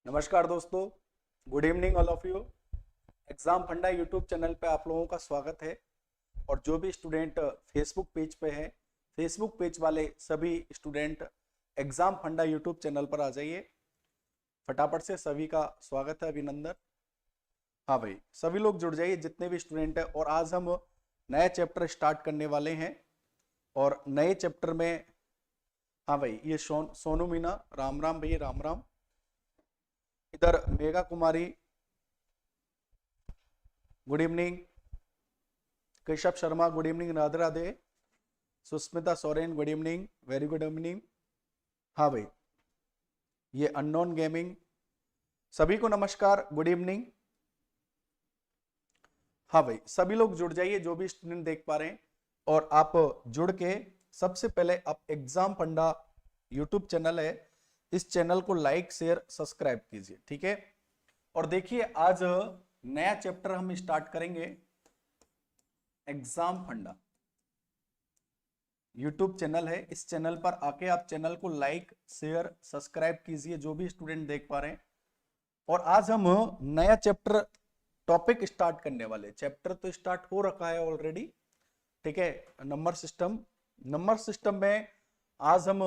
नमस्कार दोस्तों, good evening all of you. Exam फंडा यूट्यूब चैनल पे आप लोगों का स्वागत है। और जो भी स्टूडेंट फेसबुक पेज पे है, फेसबुक पेज वाले सभी स्टूडेंट एग्जाम फंडा यूट्यूब चैनल पर आ जाइए। फटाफट से सभी का स्वागत है, अभिनंदन। हाँ भाई, सभी लोग जुड़ जाइए जितने भी स्टूडेंट हैं। और आज हम नया चैप्टर स्टार्ट करने वाले हैं। और नए चैप्टर में हाँ भाई, ये सोनू मीना, राम राम भैया, राम राम। इधर Megha Kumari, good evening. Keshav Sharma, good evening, Radhe Radhe. Susmita Soren, good evening, very good evening. हाँ भाई, ये अननोन गेमिंग, सभी को नमस्कार, गुड इवनिंग। हाँ भाई, सभी लोग जुड़ जाइए जो भी स्टूडेंट देख पा रहे हैं। और आप जुड़ के सबसे पहले आप एग्जाम फंडा यूट्यूब चैनल है, इस चैनल को लाइक शेयर सब्सक्राइब कीजिए, ठीक है। और देखिए, आज नया चैप्टर हम स्टार्ट करेंगे, एग्जाम फंडा यूट्यूब चैनल है। इस चैनल पर आके आप चैनल को लाइक शेयर सब्सक्राइब कीजिए जो भी स्टूडेंट देख पा रहे हैं। और आज हम नया चैप्टर टॉपिक स्टार्ट करने वाले। चैप्टर तो स्टार्ट हो रखा है ऑलरेडी, ठीक है। नंबर सिस्टम में आज हम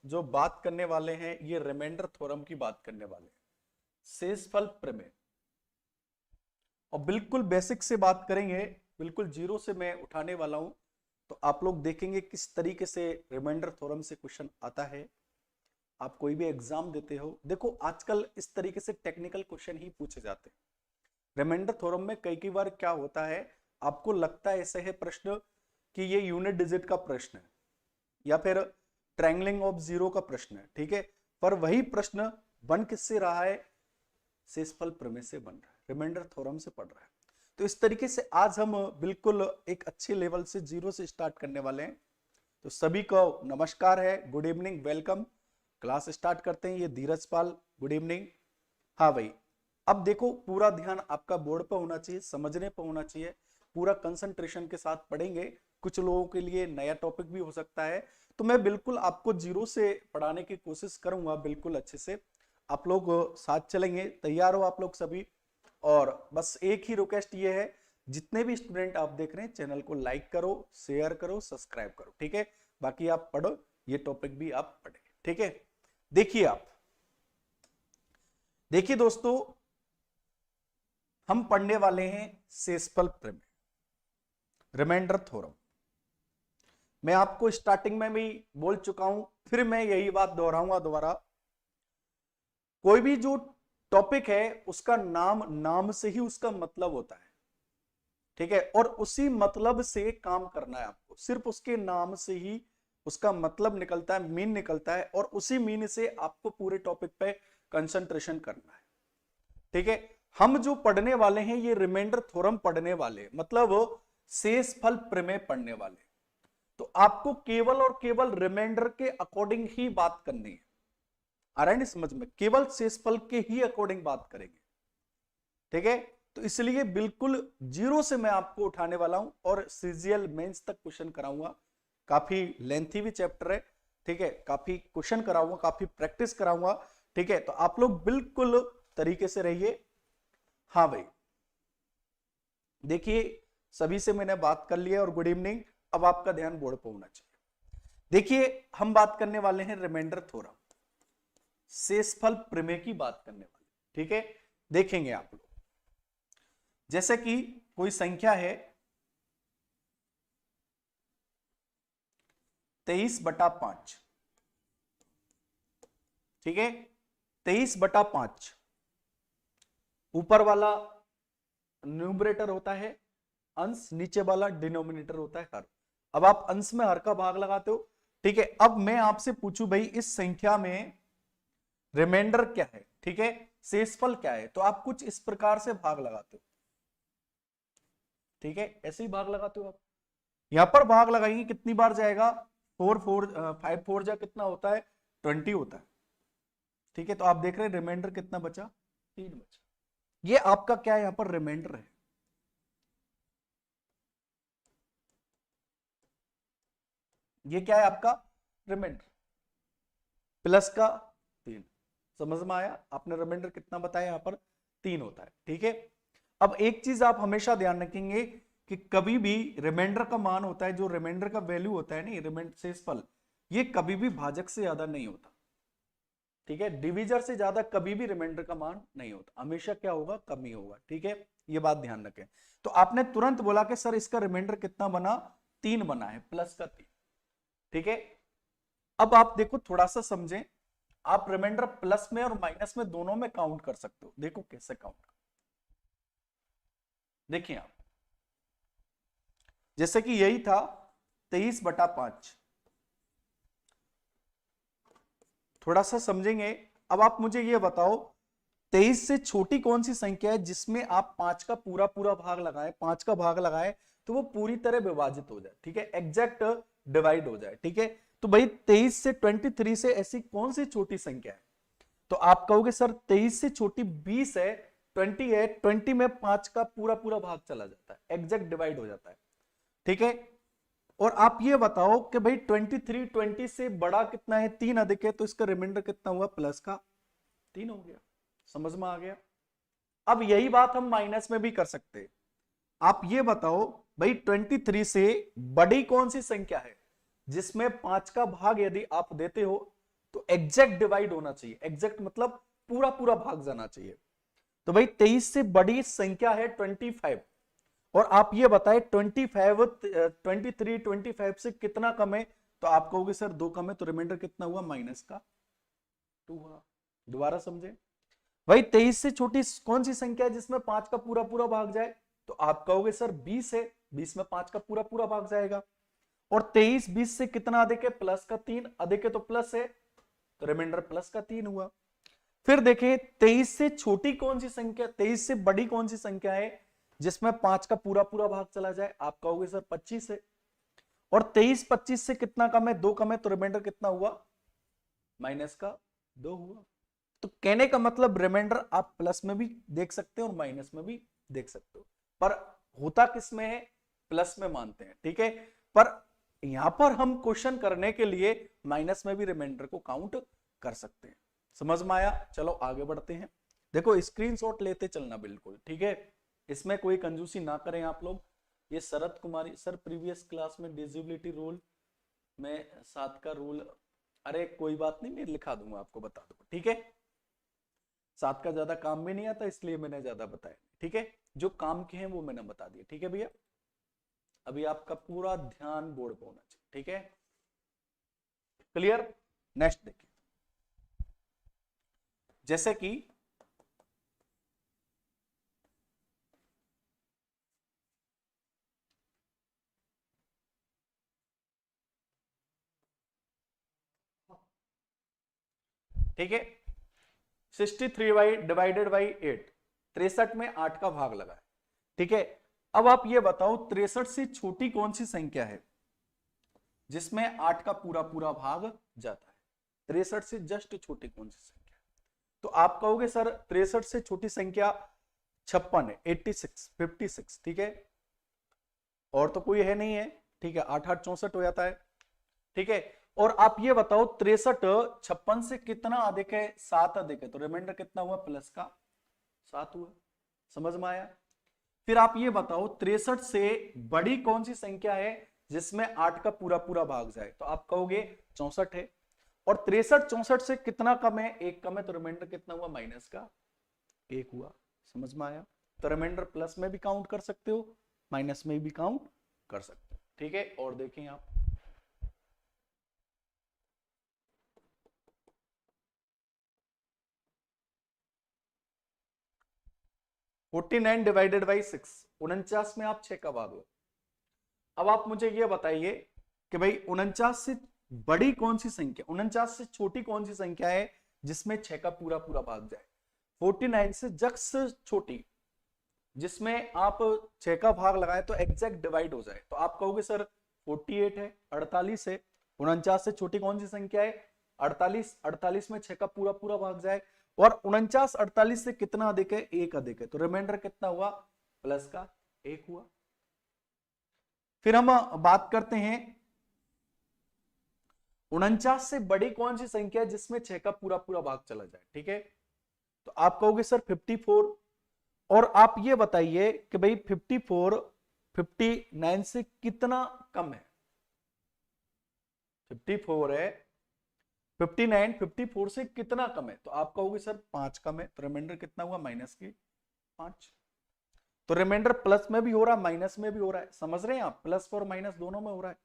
जो बात करने वाले हैं, ये रिमाइंडर थ्योरम की बात करने वाले हैं, शेषफल प्रमेय। और बिल्कुल बेसिक से बात करेंगे, बिल्कुल जीरो से मैं उठाने वाला हूं। तो आप लोग देखेंगे किस तरीके से रिमाइंडर थ्योरम से क्वेश्चन आता है। आप कोई भी एग्जाम देते हो, देखो आजकल इस तरीके से टेक्निकल क्वेश्चन ही पूछे जाते हैं। रिमाइंडर थ्योरम में कई बार क्या होता है, आपको लगता है ऐसे है प्रश्न कि ये यूनिट डिजिट का प्रश्न है या फिर ट्रायंगलिंग ऑफ जीरो का प्रश्न है, ठीक है। पर वही प्रश्न बन किससे रहा है, शेषफल प्रमेय से बन रहा है, रिमाइंडर थ्योरम से पढ़ रहा है। तो इस तरीके से आज हम बिल्कुल एक अच्छे लेवल से जीरो से स्टार्ट करने वाले हैं। तो सभी को नमस्कार है, good evening, welcome. Class start करते हैं। ये धीरज पाल, गुड इवनिंग। हाँ भाई, अब देखो पूरा ध्यान आपका बोर्ड पर होना चाहिए, समझने पर होना चाहिए, पूरा कंसंट्रेशन के साथ पढ़ेंगे। कुछ लोगों के लिए नया टॉपिक भी हो सकता है, तो मैं बिल्कुल आपको जीरो से पढ़ाने की कोशिश करूंगा, बिल्कुल अच्छे से। आप लोग साथ चलेंगे, तैयार हो आप लोग सभी। और बस एक ही रिक्वेस्ट ये है, जितने भी स्टूडेंट आप देख रहे हैं चैनल को लाइक करो, शेयर करो, सब्सक्राइब करो, ठीक है। बाकी आप पढ़ो, ये टॉपिक भी आप पढ़े, ठीक है। देखिए देखिए दोस्तों, हम पढ़ने वाले हैं शेषफल प्रमेय, रिमाइंडर थ्योरम। मैं आपको स्टार्टिंग में भी बोल चुका हूं, फिर मैं यही बात दोहराऊंगा दोबारा। कोई भी जो टॉपिक है, उसका नाम से ही उसका मतलब होता है, ठीक है। और उसी मतलब से काम करना है आपको, सिर्फ उसके नाम से ही उसका मतलब निकलता है, मीन निकलता है। और उसी मीन से आपको पूरे टॉपिक पे कंसंट्रेशन करना है, ठीक है। हम जो पढ़ने वाले हैं, ये रिमाइंडर थ्योरम पढ़ने वाले, मतलब शेषफल प्रमेय पढ़ने वाले। तो आपको केवल और केवल रिमाइंडर के अकॉर्डिंग ही बात करनी है। आ रहा है नहीं समझ में, केवल शेषफल के ही अकॉर्डिंग बात करेंगे, ठीक है। तो इसलिए बिल्कुल जीरो से मैं आपको उठाने वाला हूं और सीजीएल मेंस तक क्वेश्चन कराऊंगा। काफी लेंथी भी चैप्टर है, ठीक है। काफी क्वेश्चन कराऊंगा, काफी प्रैक्टिस कराऊंगा, ठीक है। तो आप लोग बिल्कुल तरीके से रहिए। हाँ भाई, देखिए सभी से मैंने बात कर लिया और गुड इवनिंग। अब आपका ध्यान बोर्ड पर होना चाहिए। देखिए, हम बात करने वाले हैं रिमाइंडर थ्योरम, शेषफल प्रमेय की बात करने वाले, ठीक है। देखेंगे आप लोग, जैसे कि कोई संख्या है 23/5, ठीक है। 23/5 ऊपर वाला न्यूमरेटर होता है अंश, नीचे वाला डिनोमिनेटर होता है हर। अब आप अंश में हर का भाग लगाते हो, ठीक है। अब मैं आपसे पूछूं भाई, इस संख्या में रिमाइंडर क्या है, ठीक है, शेषफल क्या है, तो आप कुछ इस प्रकार से भाग लगाते हो, ठीक है। ऐसे ही भाग लगाते हो आप। यहां पर भाग लगाएंगे, कितनी बार जाएगा, 5 4 जा कितना होता है, 20 होता है, ठीक है। तो आप देख रहे हैं रिमाइंडर कितना बचा, 3 बचा। ये आपका क्या है, यहां पर रिमाइंडर है, ये क्या है आपका रिमाइंडर, प्लस का 3। समझ में आया? आपने रिमाइंडर कितना बताया? यहाँ पर 3 होता है। ठीक है, अब एक चीज आप हमेशा ध्यान रखेंगे कि कभी भी रिमाइंडर का मान होता है, जो रिमाइंडर का वैल्यू होता है, नहीं रिमाइंडर शेषफल, ये कभी भी भाजक से ज्यादा नहीं होता। ठीक है, डिविजर से ज्यादा कभी भी रिमाइंडर का मान नहीं होता, हमेशा क्या होगा? कम ही होगा। ठीक है, ये बात ध्यान रखें। तो आपने तुरंत बोला कि सर इसका रिमाइंडर कितना बना? 3 बना है, प्लस का 3। ठीक है, अब आप देखो थोड़ा सा समझें, आप रिमाइंडर प्लस में और माइनस में दोनों में काउंट कर सकते हो। देखो कैसे काउंट, देखिए आप, जैसे कि यही था 23/5, थोड़ा सा समझेंगे। अब आप मुझे ये बताओ 23 से छोटी कौन सी संख्या है जिसमें आप 5 का पूरा पूरा भाग लगाए, 5 का भाग लगाए तो वो पूरी तरह विभाजित हो जाए। ठीक है, एग्जैक्ट डिवाइड हो जाए। ठीक है, तो भाई 23 से 23 से ऐसी कौन सी छोटी संख्या है? तो आप कहोगे सर 23 से छोटी 20 है, 20 है, 20 में 5 का पूरा पूरा भाग चला जाता है, एग्जैक्ट डिवाइड हो जाता है। ठीक है, और आप ये बताओ कि भाई 23 20 से बड़ा कितना है? 3 अधिक है, तो इसका रिमाइंडर कितना हुआ? प्लस का 3 हो गया। समझ में आ गया? अब यही बात हम माइनस में भी कर सकते हैं। आप ये बताओ भाई 23 से बड़ी कौन सी संख्या है जिसमें 5 का भाग यदि आप देते हो तो एग्जैक्ट डिवाइड होना चाहिए, एग्जैक्ट मतलब पूरा पूरा भाग जाना चाहिए। तो भाई 23 से बड़ी संख्या है 25, और आप ये बताए 23 से कितना कम है? तो आप कहोगे सर 2 कम है, तो रिमाइंडर कितना हुआ? माइनस का 2 हुआ। दोबारा समझे, भाई 23 से छोटी कौन सी संख्या है जिसमें 5 का पूरा पूरा भाग जाए? तो आप कहोगे सर 20 है, 20 में 5 का पूरा पूरा भाग जाएगा। और 23 20 से कितना अधिक है? प्लस का 3 अधिक है, तो प्लस है, तो रिमाइंडर प्लस का 3 हुआ। फिर देखें 23 से छोटी कौन सी संख्या, 23 से बड़ी कौन सी संख्या है जिसमें 5 का पूरा पूरा भाग चला जाए? आप कहोगे सर 25 है। और 23 25 से कितना कम है? 2 कम है, तो रिमाइंडर कितना हुआ? माइनस का 2 हुआ। तो कहने का मतलब रिमाइंडर आप प्लस में भी देख सकते हो और माइनस में भी देख सकते हो, पर होता किस में है? प्लस में मानते हैं। ठीक है, पर यहां पर हम क्वेश्चन करने के लिए माइनस में भी रिमाइंडर को काउंट कर सकते हैं। समझ में आया? चलो आगे बढ़ते हैं। देखो स्क्रीनशॉट लेते चलना बिल्कुल। ठीक है, इसमें कोई कंजूसी ना करें आप लोग। ये शरद कुमारी सर प्रीवियस क्लास में डिसेबिलिटी रूल में 7 का रूल, अरे कोई बात नहीं, मैं लिखा दूंगा, आपको बता दूंगा। ठीक है, 7 का ज्यादा काम भी नहीं आता, इसलिए मैंने ज्यादा बताया। ठीक है, जो काम के हैं वो मैंने बता दिया। ठीक है भैया, अभी आपका पूरा ध्यान बोर्ड पे होना चाहिए। ठीक है, क्लियर? नेक्स्ट देखिए, जैसे कि ठीक है 63 बाई डिवाइडेड बाई 8, 63 में 8 का भाग लगा है। ठीक है, अब आप ये बताओ 63 से छोटी कौन सी संख्या है जिसमें 8 का पूरा पूरा भाग जाता है? 63 से जस्ट छोटी कौन सी संख्या है? तो आप कहोगे सर 63 से छोटी संख्या 56 है, 86 56। ठीक है, और तो कोई है नहीं है। ठीक है, 8 8 64 हो जाता है। ठीक है, और आप ये बताओ 63 56 से कितना अधिक है? 7 अधिक है, तो रिमाइंडर कितना हुआ? प्लस का 7 हुआ। समझ में आया? फिर आप ये बताओ 63 से बड़ी कौन सी संख्या है जिसमें 8 का पूरा पूरा भाग जाए? तो आप कहोगे 64 है। और 63 64 से कितना कम है? 1 कम है, तो रिमाइंडर कितना हुआ? माइनस का 1 हुआ। समझ में आया? तो रिमाइंडर प्लस में भी काउंट कर सकते हो, माइनस में भी काउंट कर सकते हो। ठीक है, और देखें आप 49 डिवाइडेड बाई 6, 49 में आप 6 का भाग लो। अब आप मुझे ये बताइए कि भाई 49 से बड़ी कौन सी संख्या, 49 से छोटी कौन सी संख्या है जिसमें 6 का पूरा पूरा भाग जाए? 49 से जस्ट छोटी जिसमें आप 6 का भाग लगाए तो एग्जैक्ट डिवाइड हो जाए, तो आप कहोगे सर 48 है, 48 है। 49 से छोटी कौन सी संख्या है? 48, 48 में 6 का पूरा पूरा भाग जाए, और 49 48 से कितना अधिक है? 1 अधिक है, तो रिमाइंडर कितना हुआ? प्लस का 1 हुआ। फिर हम बात करते हैं 49 से बड़ी कौन सी संख्या है जिसमें 6 का पूरा पूरा भाग चला जाए, ठीक है। तो आप कहोगे सर 54, और आप ये बताइए कि भाई 54 59 से कितना कम है। 54 है, 59 54 से कितना कम है, तो आप कहोगे सर 5 कम है, तो रिमाइंडर कितना हुआ माइनस की 5। तो रिमाइंडर प्लस में भी हो रहा है माइनस में भी हो रहा है, समझ रहे हैं आप, प्लस और माइनस दोनों में हो रहा है,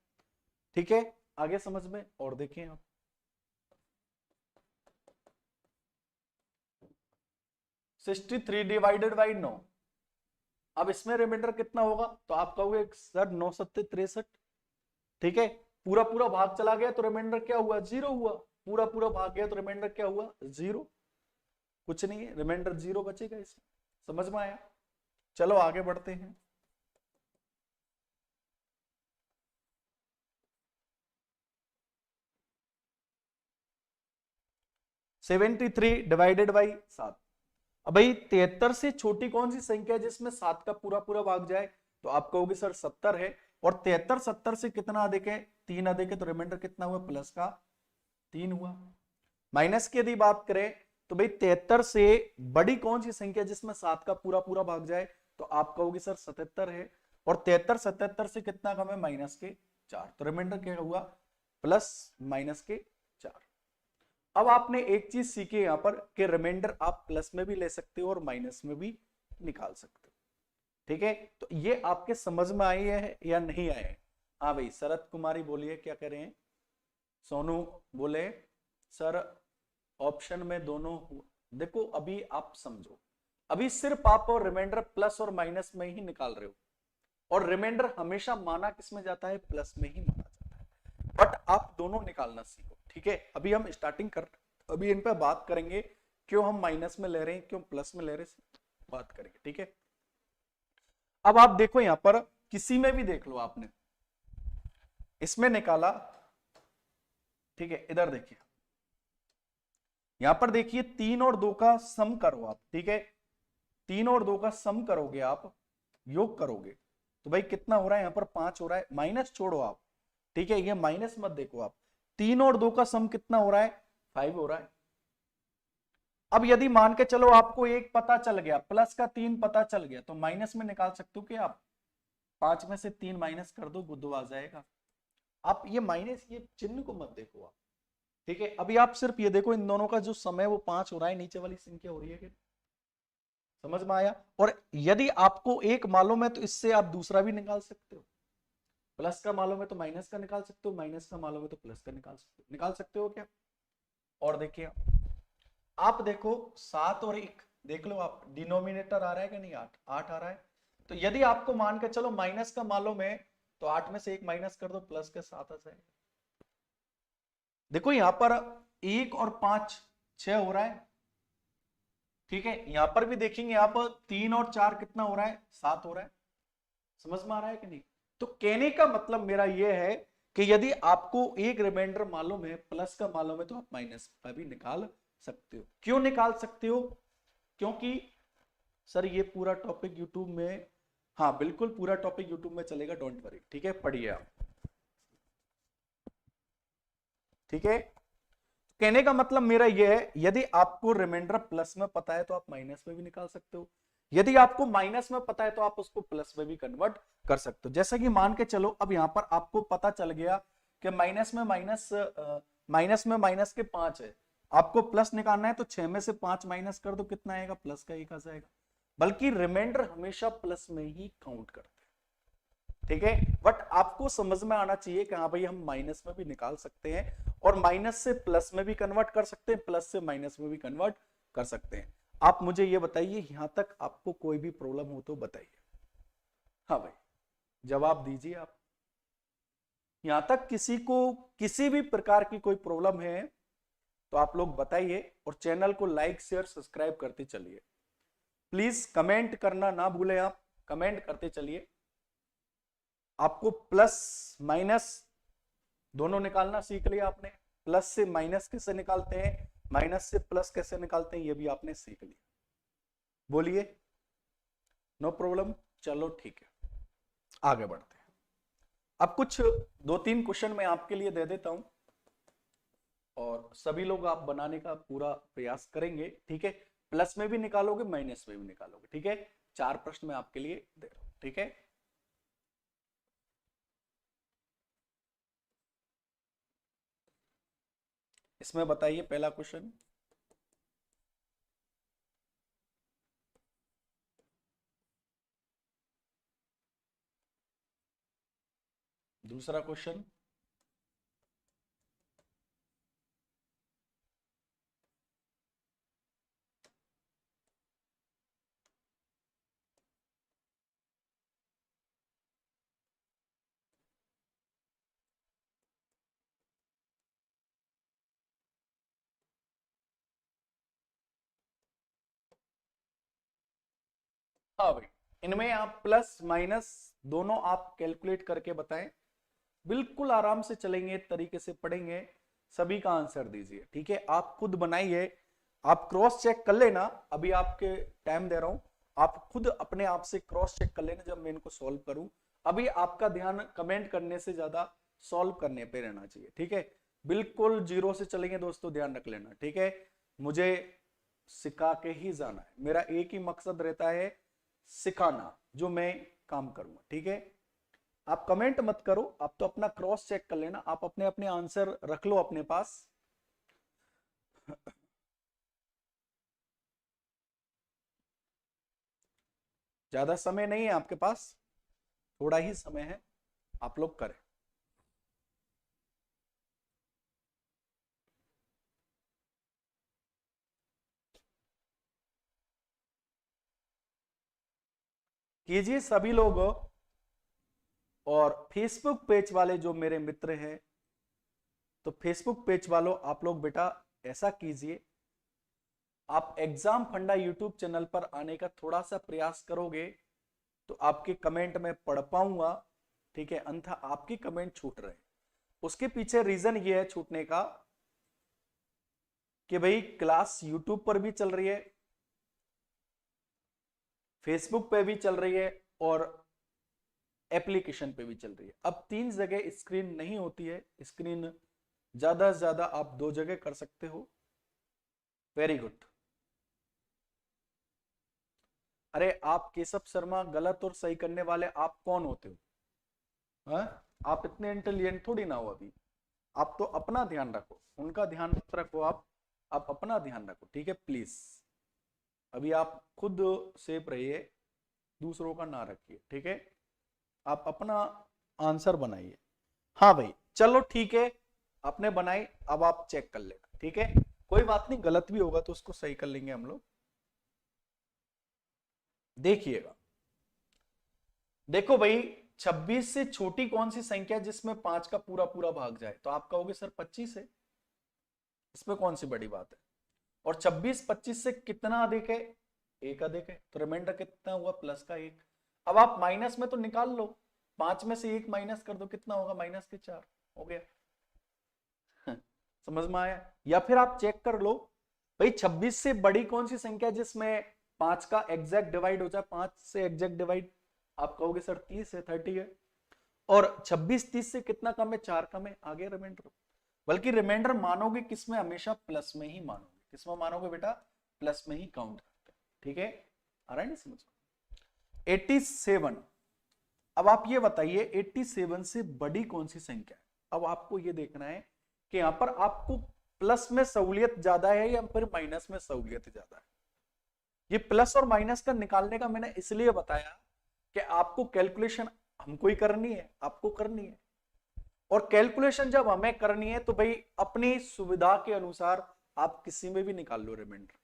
ठीक है। आगे समझ में और देखें आप, 63 डिवाइडेड बाई 9, अब इसमें रिमाइंडर कितना होगा, तो आप कहोगे सर 9 सत्ते 63, ठीक है। पूरा पूरा भाग चला गया तो रिमाइंडर क्या हुआ, 0 हुआ, पूरा पूरा भाग गया तो रिमाइंडर क्या हुआ, 0, कुछ नहीं है, रिमाइंडर 0 बचेगा इसमें। समझ में आया, चलो आगे बढ़ते हैं। सेवेंटी थ्री डिवाइडेड बाई 7, अब भाई 73 से छोटी कौन सी संख्या है जिसमें 7 का पूरा पूरा भाग जाए, तो आप कहोगे सर 70 है, और 73 70 से कितना अधिक है, 3 अधिक है, तो रिमाइंडर कितना हुआ, प्लस का 3 हुआ। माइनस की यदि बात करें तो भाई 73 से बड़ी कौन सी संख्या जिसमें 7 का पूरा पूरा भाग जाए, तो आप कहोगे सर 77 है, और 73 77 से कितना कम है, माइनस के 4, तो रिमाइंडर क्या हुआ, प्लस माइनस के 4। अब आपने एक चीज सीखी यहां पर कि रिमाइंडर आप प्लस में भी ले सकते हो और माइनस में भी निकाल सकते हो, ठीक है। तो ये आपके समझ में आई है या नहीं आए। हाँ भाई, शरद कुमारी बोलिए क्या कह रहे हैं। सोनू बोले सर ऑप्शन में दोनों, देखो अभी आप समझो, अभी सिर्फ आप और रिमाइंडर प्लस और माइनस में ही निकाल रहे हो, और रिमाइंडर हमेशा माना किसमें जाता है, प्लस में ही माना जाता है, बट आप दोनों निकालना सीखो, ठीक है। अभी हम स्टार्टिंग कर, अभी इन पर बात करेंगे, क्यों हम माइनस में ले रहे हैं, क्यों प्लस में ले रहे हैं, बात करेंगे, ठीक है। अब आप देखो यहां पर किसी में भी देख लो, आपने इसमें निकाला, ठीक है, इधर देखिए, यहां पर देखिए 3 और 2 का सम करो आप, ठीक है, 3 और 2 का सम करोगे आप, योग करोगे, तो भाई कितना हो रहा है, यहां पर 5 हो रहा है, माइनस छोड़ो आप, ठीक है, ये माइनस मत देखो आप, 3 और 2 का सम कितना हो रहा है, 5 हो रहा है। अब यदि मान के चलो आपको एक पता चल गया, प्लस का 3 पता चल गया, तो माइनस में निकाल सकते हो कि आप 5 में से 3 माइनस कर दो, बुद्धू आ जाएगा। आप ये माइनस, ये चिन्ह को मत देखो आप, ठीक है। अभी आप सिर्फ ये देखो, इन दोनों का जो समय वो 5 हो रहा है, नीचे वाली संख्या हो रही है कि, समझ में आया। और यदि आपको एक मालूम है तो इससे आप दूसरा भी निकाल सकते हो, प्लस का मालूम है तो माइनस का निकाल सकते हो, माइनस का मालूम है तो प्लस का निकाल सकते हो क्या। और देखिए आप देखो 7 और 1 देख लो आप, डिनोमिनेटर आ रहा है कि नहीं, 8 8 आ रहा है, तो यदि आपको मान के चलो माइनस का मालूम है तो 8 में से 1 माइनस कर दो, प्लस के 7 आ जाएगा। देखो यहां पर 1 और 5 6 हो रहा है, ठीक है, यहां पर भी देखेंगे आप 3 और 4 कितना हो रहा है, 7 हो रहा है, समझ में आ रहा है कि नहीं। तो कहने का मतलब मेरा यह है कि यदि आपको एक रिमाइंडर मालूम है, प्लस का मालूम है, तो आप माइनस का भी निकाल सकते हो। क्यों निकाल सकते हो, क्योंकि सर ये पूरा टॉपिक यूट्यूब में, हाँ बिल्कुल पूरा टॉपिक यूट्यूब में चलेगा, डोंट वरी, ठीक है, पढ़िए आप, ठीक है। कहने का मतलब मेरा यह है, यदि आपको रिमाइंडर प्लस में पता है तो आप माइनस में भी निकाल सकते हो, यदि आपको माइनस में पता है तो आप उसको प्लस में भी कन्वर्ट कर सकते हो। जैसा कि मान के चलो अब यहां पर आपको पता चल गया कि माइनस में माइनस के 5 है, आपको प्लस निकालना है, तो 6 में से 5 माइनस कर दो, कितना आएगा, प्लस का 1 आ जाएगा। बल्कि रिमाइंडर हमेशा प्लस में ही काउंट करते हैं, ठीक है। बट आपको समझ में आना चाहिए कि हाँ भाई हम माइनस में भी निकाल सकते हैं, और माइनस से प्लस में भी कन्वर्ट कर सकते हैं, प्लस से माइनस में भी कन्वर्ट कर सकते हैं। आप मुझे ये बताइए, यहां तक आपको कोई भी प्रॉब्लम हो तो बताइए। हाँ भाई, जवाब दीजिए आप, यहां तक किसी को किसी भी प्रकार की कोई प्रॉब्लम है तो आप लोग बताइए, और चैनल को लाइक शेयर सब्सक्राइब करते चलिए। प्लीज कमेंट करना ना भूलें, आप कमेंट करते चलिए। आपको प्लस माइनस दोनों निकालना सीख लिया आपने, प्लस से माइनस कैसे निकालते हैं, माइनस से प्लस कैसे निकालते हैं, ये भी आपने सीख लिया। बोलिए, नो प्रॉब्लम, चलो ठीक है, आगे बढ़ते हैं। अब कुछ 2-3 क्वेश्चन मैं आपके लिए दे देता हूं, और सभी लोग आप बनाने का पूरा प्रयास करेंगे, ठीक है। प्लस में भी निकालोगे, माइनस में भी निकालोगे, ठीक है। 4 प्रश्न मैं आपके लिए दे रहा हूं, ठीक है। इसमें बताइए पहला क्वेश्चन। दूसरा क्वेश्चन। हाँ भाई, इनमें आप प्लस माइनस दोनों आप कैलकुलेट करके बताएं। बिल्कुल आराम से चलेंगे, तरीके से पढ़ेंगे, सभी का आंसर दीजिए, ठीक है। आप खुद बनाइए, आप क्रॉस चेक कर लेना, अभी आपके टाइम दे रहा हूं, आप खुद अपने आप से क्रॉस चेक कर लेना जब मैं इनको सॉल्व करूं। अभी आपका ध्यान कमेंट करने से ज्यादा सॉल्व करने पे रहना चाहिए, ठीक है। बिल्कुल जीरो से चलेंगे दोस्तों, ध्यान रख लेना, ठीक है। मुझे सिखा के ही जाना है, मेरा एक ही मकसद रहता है, सिखाना, जो मैं काम करूंगा, ठीक है। आप कमेंट मत करो, आप तो अपना क्रॉस चेक कर लेना, आप अपने अपने आंसर रख लो अपने पास। ज्यादा समय नहीं है आपके पास, थोड़ा ही समय है, आप लोग करें। कीजिए सभी लोग, और फेसबुक पेज वाले जो मेरे मित्र हैं, तो फेसबुक पेज वालों आप लोग बेटा ऐसा कीजिए, आप एग्जाम फंडा यूट्यूब चैनल पर आने का थोड़ा सा प्रयास करोगे तो आपके कमेंट में पढ़ पाऊंगा, ठीक है। अन्यथा आपके कमेंट छूट रहे हैं, उसके पीछे रीजन ये है छूटने का कि भाई क्लास यूट्यूब पर भी चल रही है, फेसबुक पे भी चल रही है, और एप्लीकेशन पे भी चल रही है। अब 3 जगह स्क्रीन नहीं होती है, स्क्रीन ज्यादा से ज्यादा आप 2 जगह कर सकते हो। Very good. अरे आप केशव शर्मा, गलत और सही करने वाले आप कौन होते हो? हाँ? आप इतने इंटेलिजेंट थोड़ी ना हो अभी। आप तो अपना ध्यान रखो, उनका ध्यान मत रखो, आप अपना ध्यान रखो, ठीक है प्लीज। अभी आप खुद सेफ रहिए, दूसरों का ना रखिए, ठीक है। आप अपना आंसर बनाइए। हाँ भाई चलो ठीक है, आपने बनाई, अब आप चेक कर लेना, ठीक है। कोई बात नहीं, गलत भी होगा तो उसको सही कर लेंगे हम लोग। देखिएगा, देखो भाई, 26 से छोटी कौन सी संख्या जिसमें 5 का पूरा पूरा भाग जाए? तो आप कहोगे सर 25 है, इसमें कौन सी बड़ी बात है? और 26 25 से कितना अधिक है? एक अधिक है, तो रिमाइंडर कितना हुआ? प्लस का 1। अब आप माइनस में तो निकाल लो, 5 में से 1 माइनस कर दो, कितना होगा? माइनस के 4 हो गया। समझ में आया? या फिर आप चेक कर लो भाई, 26 से बड़ी कौन सी संख्या जिसमें 5 का एग्जैक्ट डिवाइड हो जाए? 5 से एग्जैक्ट डिवाइड, आप कहोगे सर 30 है, 30 है। और 26 30 से कितना कम है? 4 कम है, आगे रिमाइंडर। बल्कि रिमाइंडर मानोगे किसमें? हमेशा प्लस में ही मानोगे। किसमें मानोगे बेटा? प्लस में ही काउंट करते हैं, ठीक है। आ रहा है ना समझ? 87। अब आप ये बताइए 87 से बड़ी कौन सी संख्या है? अब आपको ये देखना है कि यहां पर आपको प्लस में सहूलियत ज्यादा है या फिर माइनस में सहूलियत ज्यादा है। ये प्लस और माइनस का निकालने का मैंने इसलिए बताया कि आपको कैलकुलेशन हमको ही करनी है, आपको करनी है। और कैलकुलेशन जब हमें करनी है तो भाई अपनी सुविधा के अनुसार आप किसी में भी निकाल लो रिमाइंडर।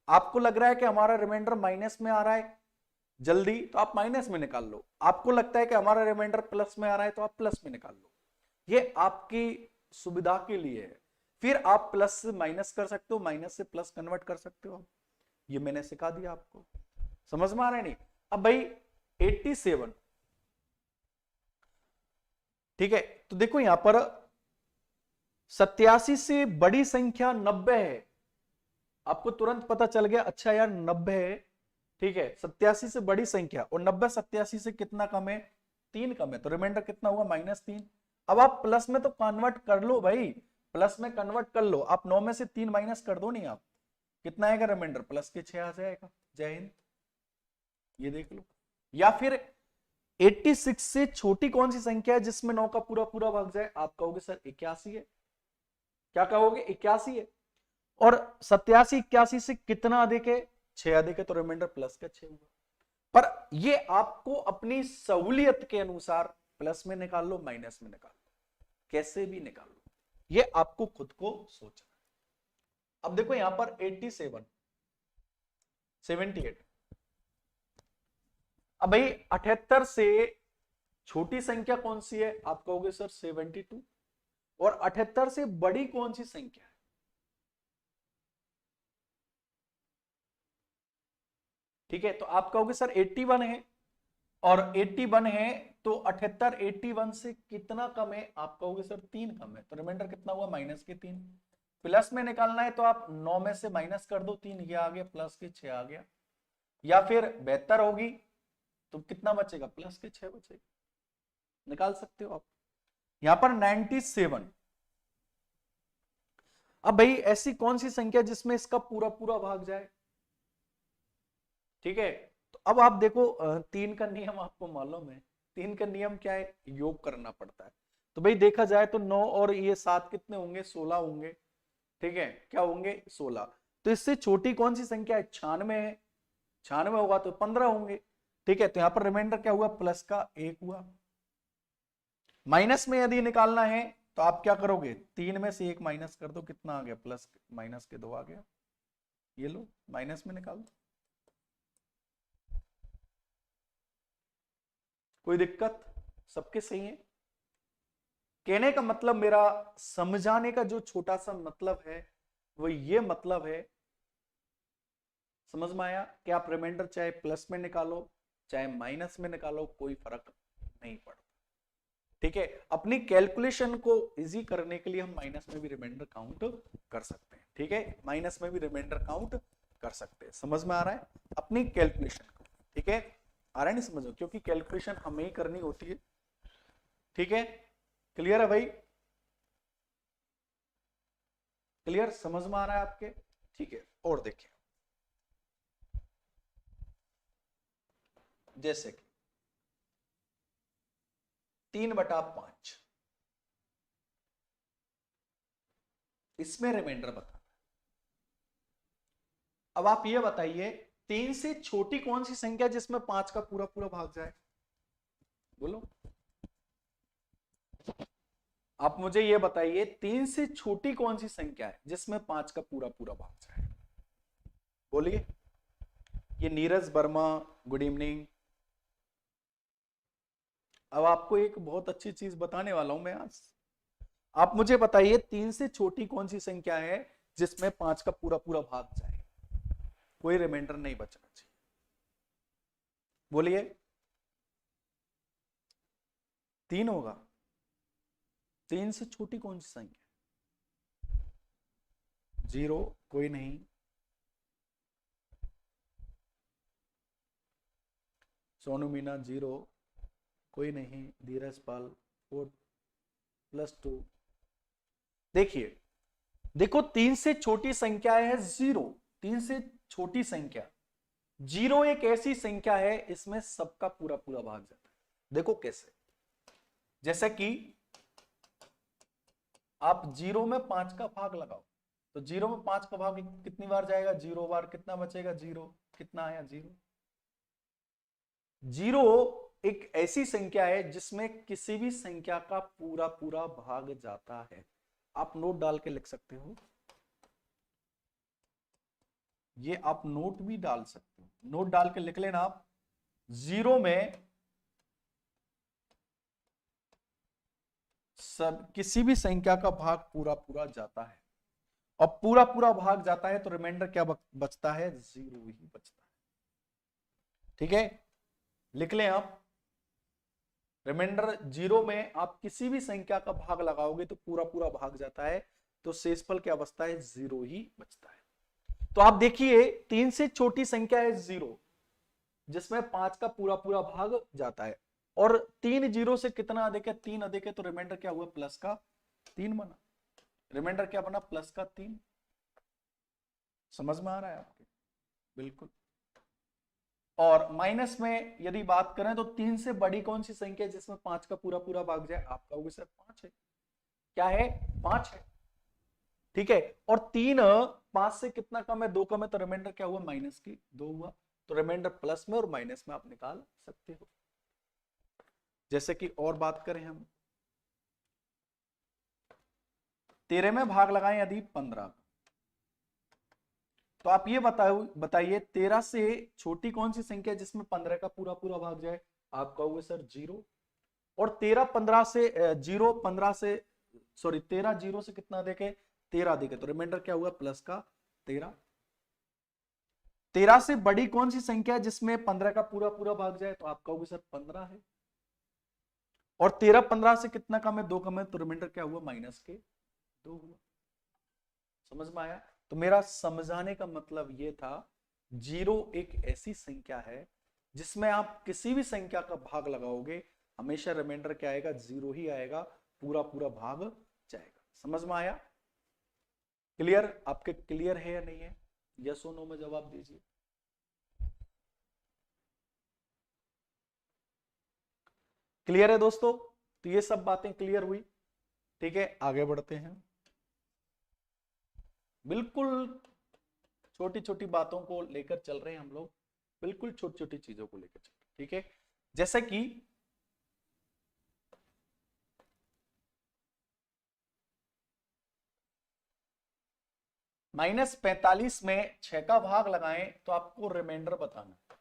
आपको लग रहा है कि हमारा रिमाइंडर माइनस में आ रहा है जल्दी, तो आप माइनस में निकाल लो। आपको लगता है कि हमारा रिमाइंडर प्लस में आ रहा है, तो आप प्लस में निकाल लो। ये आपकी सुविधा के लिए है। फिर आप प्लस से माइनस कर सकते हो, माइनस से प्लस कन्वर्ट कर सकते हो। ये मैंने सिखा दिया आपको, समझ में आ रहा है नहीं? अब भाई 87, ठीक है। तो देखो यहां पर 87 से बड़ी संख्या 90 है, आपको तुरंत पता चल गया, अच्छा यार 90 है, ठीक है। 87 से बड़ी संख्या, और 90 87 से कितना कम है? 3 कम है, तो रिमाइंडर कितना हुआ? -3। अब आप प्लस में तो कन्वर्ट कर लो भाई, प्लस में कन्वर्ट कर लो आप, 9 में से 3 माइनस कर दो नहीं आप, कितना आएगा रिमाइंडर, प्लस के 6 आ जाएगा। जय हिंद, ये देख लो। या फिर 86 से छोटी कौन सी संख्या है जिसमें 9 का पूरा पूरा भाग जाए, आप कहोगे सर 81 है। क्या कहोगे, 81 है। और 87 81 से कितना अधिक है, 6 अधिक है, तो रिमाइंडर प्लस का 6 हुआ। पर ये आपको अपनी सहूलियत के अनुसार प्लस में निकाल लो, माइनस में निकाल लो, कैसे भी निकाल लो, ये आपको खुद को सोचना है। अब देखो यहां पर 87 78, अब भाई 78 से छोटी संख्या कौन सी है, आप कहोगे सर 72, और 78 से बड़ी कौन सी संख्या है, ठीक है, तो आप कहोगे सर 81 है, और 81 है तो 78 81 से कितना कम है, आप कहोगे सर 3 कम है, तो रिमाइंडर कितना हुआ, माइनस के 3। प्लस में निकालना है तो आप 9 में से माइनस कर दो 3, ये आ गया, प्लस के 6 आ गया। या फिर 72 होगी तो कितना बचेगा, प्लस के 6 बचेगा, निकाल सकते हो आप। यहां पर 97, अब भाई ऐसी कौन सी संख्या जिसमें इसका पूरा पूरा भाग जाए, ठीक है, तो अब आप देखो 3 का नियम आपको मालूम है, 3 का नियम क्या है, योग करना पड़ता है। तो भाई देखा जाए तो 9 और ये 7 कितने होंगे, 16 होंगे, ठीक है, क्या होंगे 16। तो इससे छोटी कौन सी संख्या है, 96 है, 96 होगा तो 15 होंगे, ठीक है, तो यहां पर रिमाइंडर क्या हुआ, प्लस का 1 हुआ। माइनस में यदि निकालना है तो आप क्या करोगे, 3 में से 1 माइनस कर दो, कितना आ गया, प्लस माइनस के 2 आ गया, ये लो माइनस में निकाल दो। कोई दिक्कत, सबके सही है। कहने का मतलब, मेरा समझाने का जो छोटा सा मतलब है वो ये मतलब है, समझ में आया, कि आप रिमाइंडर चाहे प्लस में निकालो चाहे माइनस में निकालो, कोई फर्क नहीं पड़ता, ठीक है। अपनी कैलकुलेशन को इजी करने के लिए हम माइनस में भी रिमाइंडर काउंट कर सकते हैं, ठीक है, माइनस में भी रिमाइंडर काउंट कर सकते हैं। समझ में आ रहा है अपनी कैलकुलेशन को, ठीक है, आ रहा है नहीं समझो, क्योंकि कैलकुलेशन हमें ही करनी होती है, ठीक है, क्लियर है भाई, क्लियर, समझ में आ रहा है आपके, ठीक है। और देखिए जैसे कि 3/5, इसमें रिमाइंडर बताना। अब आप ये बताइए 3 से छोटी कौन सी संख्या जिसमें 5 का पूरा पूरा भाग जाए, बोलो आप मुझे ये बताइए 3 से छोटी कौन सी संख्या है जिसमें 5 का पूरा पूरा भाग जाए, बोलिए। ये नीरज वर्मा, गुड इवनिंग। अब आपको एक बहुत अच्छी चीज बताने वाला हूं मैं आज, आप मुझे बताइए 3 से छोटी कौन सी संख्या है जिसमें 5 का पूरा पूरा भाग जाए, कोई रिमाइंडर नहीं बचना चाहिए, बोलिए। 3 होगा, 3 से छोटी कौन सी संख्या, 0, कोई नहीं, सोनू मीना 0, कोई नहीं, धीरज पाल 4 + 2। देखिए देखो 3 से छोटी संख्या है 0, 3 से छोटी संख्या 0 एक ऐसी संख्या है इसमें सबका पूरा पूरा भाग जाता है। देखो कैसे, जैसे कि आप 0 में 5 का भाग लगाओ, तो 0 में 5 का भाग कितनी बार जाएगा, 0 बार, कितना बचेगा 0, कितना आया 0। 0 एक ऐसी संख्या है जिसमें किसी भी संख्या का पूरा पूरा भाग जाता है। आप नोट डाल के लिख सकते हो, ये आप नोट भी डाल सकते हो, नोट डाल के लिख लेना आप, 0 में सब किसी भी संख्या का भाग पूरा पूरा जाता है, और पूरा पूरा भाग जाता है तो रिमाइंडर क्या बचता है, 0 ही बचता है, ठीक है, लिख लें आप। रिमाइंडर 0 में आप किसी भी संख्या का भाग लगाओगे तो पूरा पूरा भाग जाता है, तो शेषफल क्या बचता है, 0 ही बचता है। तो आप देखिए 3 से छोटी संख्या है 0 जिसमें 5 का पूरा पूरा भाग जाता है, और 3 0 से कितना अधिक है, 3 अधिक है, तो रिमाइंडर क्या हुआ, प्लस का 3 बना, रिमाइंडर क्या बना, प्लस का 3। समझ में आ रहा है आपके? बिल्कुल। और माइनस में यदि बात करें तो 3 से बड़ी कौन सी संख्या है जिसमें 5 का पूरा पूरा भाग जाए? आप कहोगे सर 5 है। क्या है? 5 है। ठीक है। और 3 5 से कितना कम है? 2 कम है, तो रिमाइंडर क्या हुआ? माइनस की 2 हुआ। तो रिमाइंडर प्लस में और माइनस में आप निकाल सकते हो। जैसे कि और बात करें हम, 13 में भाग लगाएं यदि 15, तो आप ये बताइए 13 से छोटी कौन सी संख्या जिसमें 15 का पूरा पूरा भाग जाए? आप कहोगे सर 0। और 13 15 से 0 15 से सॉरी 13 0 से कितना देखे? 13 देखे, तो रिमाइंडर क्या हुआ? प्लस का 13। 13 से बड़ी कौन सी संख्या है जिसमें 15 का पूरा पूरा भाग जाए? तो आप कहोगे सर 15 है। और 13 15 से कितना कम है? 2 कम है, तो रिमाइंडर क्या हुआ? माइनस के 2 हुआ। समझ में आया? तो मेरा समझाने का मतलब ये था, 0 एक ऐसी संख्या है जिसमें आप किसी भी संख्या का भाग लगाओगे हमेशा रिमाइंडर क्या आएगा? 0 ही आएगा, पूरा पूरा भाग जाएगा। समझ में आया? क्लियर? आपके क्लियर है या नहीं है? यस और नो में जवाब दीजिए। क्लियर है दोस्तों? तो ये सब बातें क्लियर हुई। ठीक है, आगे बढ़ते हैं। बिल्कुल छोटी छोटी बातों को लेकर चल रहे हैं हम लोग, बिल्कुल छोटी छोटी चीजों को लेकर चल रहे हैं। ठीक है, जैसे कि -45 में 6 का भाग लगाएं तो आपको रिमाइंडर बताना है,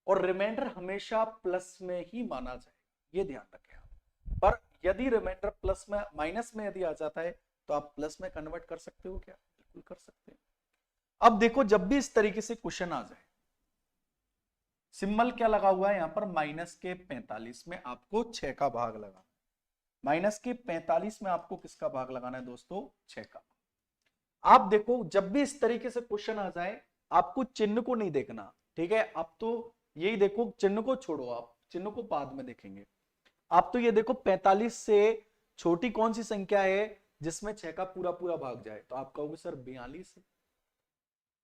और रिमाइंडर हमेशा प्लस में ही माना जाएगा, ये ध्यान रखें आप। पर यदि रिमाइंडर प्लस में माइनस में यदि आ जाता है तो आप प्लस में कन्वर्ट कर सकते हो क्या? बिल्कुल कर सकते हैं। अब देखो, जब भी इस तरीके से क्वेश्चन आ जाए, सिंबल क्या लगा हुआ है यहां पर? -45 में आपको 6 का भाग लगाना। -45 में आपको किसका भाग लगाना है दोस्तों? 6 का। आप देखो, जब भी इस तरीके से क्वेश्चन आ जाए आपको चिन्ह को नहीं देखना। ठीक है, आप तो यही देखो, चिन्ह को छोड़ो, आप चिन्ह को बाद में देखेंगे। आप तो ये देखो 45 से छोटी कौन सी संख्या है जिसमें 6 का पूरा पूरा भाग जाए? तो आप कहोगे सर 42 है।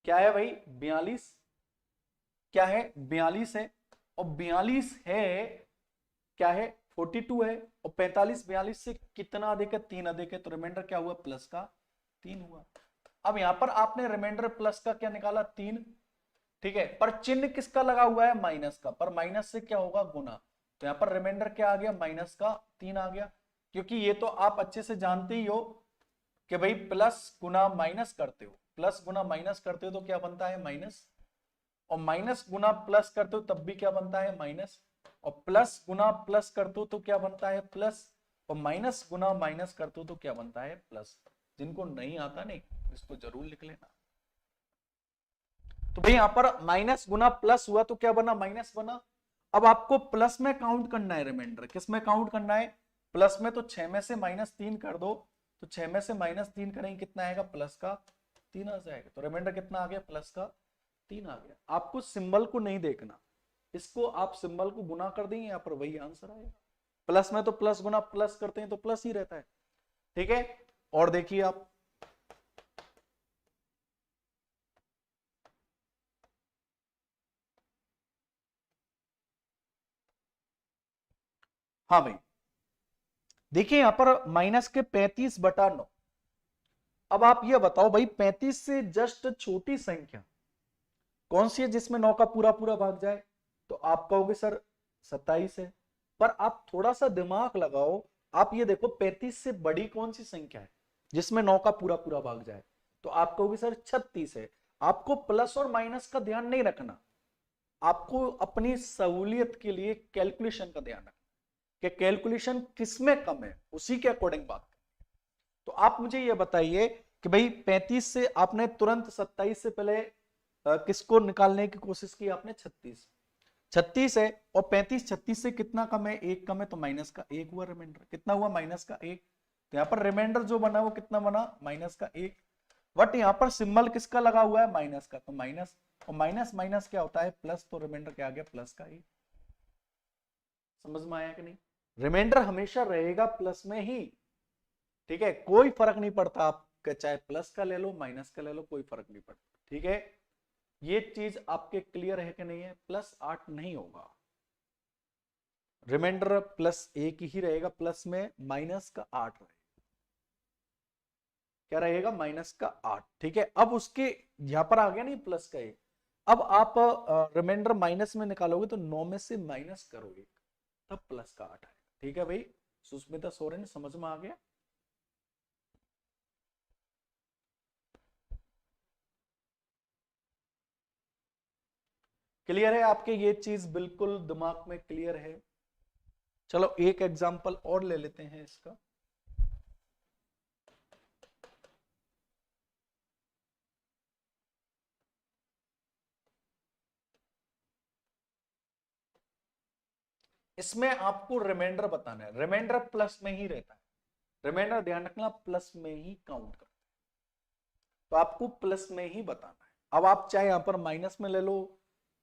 क्या है भाई? 42। क्या है? 42 है। और 42 है क्या है? 42 है। और 45 42 से कितना अधिक है? 3 अधिक है, तो रिमाइंडर क्या हुआ? प्लस का 3 हुआ। अब यहां पर आपने रिमाइंडर प्लस का क्या निकाला? 3। ठीक है, पर चिन्ह किसका लगा हुआ है? माइनस का। पर माइनस से क्या होगा? गुना। तो यहां पर रिमाइंडर क्या आ गया? माइनस का 3 आ गया। क्योंकि ये तो आप अच्छे से जानते ही हो कि भाई प्लस गुना माइनस करते हो, प्लस गुना माइनस करते हो तो क्या बनता है? माइनस। और माइनस गुना प्लस करते हो तब भी क्या बनता है? माइनस। और प्लस गुना प्लस करते हो तो क्या बनता है? प्लस। और माइनस गुना माइनस करते हो तो क्या बनता है? प्लस। जिनको नहीं आता नहीं, इसको जरूर लिख लेना। तो भाई यहां पर माइनस गुना प्लस हुआ तो क्या बना? माइनस बना। अब आपको प्लस में काउंट करना है रिमाइंडर। किस में काउंट करना है? प्लस में। तो 6 में से -3 कर दो, तो 6 में से -3 करेंगे कितना आएगा? प्लस का 3 आ जाएगा। तो रिमाइंडर कितना आ गया? प्लस का 3 आ गया। आपको सिंबल को नहीं देखना, इसको आप सिंबल को गुना कर देंगे, यहां पर वही आंसर आएगा। प्लस में तो प्लस गुना प्लस करते हैं तो प्लस ही रहता है। ठीक है, और देखिए आप, हाँ भाई देखिए यहां पर माइनस के 35/9। अब आप ये बताओ भाई 35 से जस्ट छोटी संख्या कौन सी है जिसमें 9 का पूरा पूरा भाग जाए? तो आप कहोगे सर 27 है। पर आप थोड़ा सा दिमाग लगाओ, आप ये देखो 35 से बड़ी कौन सी संख्या है जिसमें 9 का पूरा पूरा भाग जाए? तो आप कहोगे सर 36 है। आपको प्लस और माइनस का ध्यान नहीं रखना, आपको अपनी सहूलियत के लिए कैलकुलेशन का ध्यान रखना कि कैलकुलेशन किसमें कम है, उसी के अकॉर्डिंग बात। तो आप मुझे ये बताइए कि भाई 35 से आपने तुरंत 27 से पहले किसको निकालने की कोशिश की? आपने 36। 36 है और 35 36 से कितना कम है? 1 कम है, तो माइनस का 1 हुआ रिमाइंडर। कितना हुआ? माइनस का 1। तो यहां पर रिमाइंडर जो बना वो कितना बना? माइनस का 1। बट यहां पर सिंबल किसका लगा हुआ है? माइनस का, तो माइनस। और माइनस माइनस क्या होता है? प्लस। तो रिमाइंडर क्या आ गया? प्लस का 1। समझ में आया कि नहीं? रिमाइंडर हमेशा रहेगा प्लस में ही। ठीक है, कोई फर्क नहीं पड़ता, आप चाहे प्लस का ले लो माइनस का ले लो, कोई फर्क नहीं पड़ता। ठीक है, ये चीज आपके क्लियर है कि नहीं है? प्लस 8 नहीं होगा, रिमाइंडर प्लस 1 ही रहेगा, प्लस में माइनस का 8 रहेगा। क्या रहेगा? माइनस का 8। ठीक है, अब उसके यहां पर आ गया नहीं प्लस का 1, अब आप रिमाइंडर माइनस में निकालोगे तो 9 में से माइनस करोगे तब प्लस का 8 आएगा। ठीक है भाई, सुष्मिता सोरेन, समझ में आ गया? क्लियर है आपके? ये चीज बिल्कुल दिमाग में क्लियर है? चलो एक एग्जांपल और ले लेते हैं इसका। इसमें आपको रिमाइंडर बताना है, रिमाइंडर प्लस में ही रहता है, रिमाइंडर ध्यान रखना प्लस में ही काउंट करता है, तो आपको प्लस में ही बताना है। अब आप चाहे यहां पर माइनस में ले लो,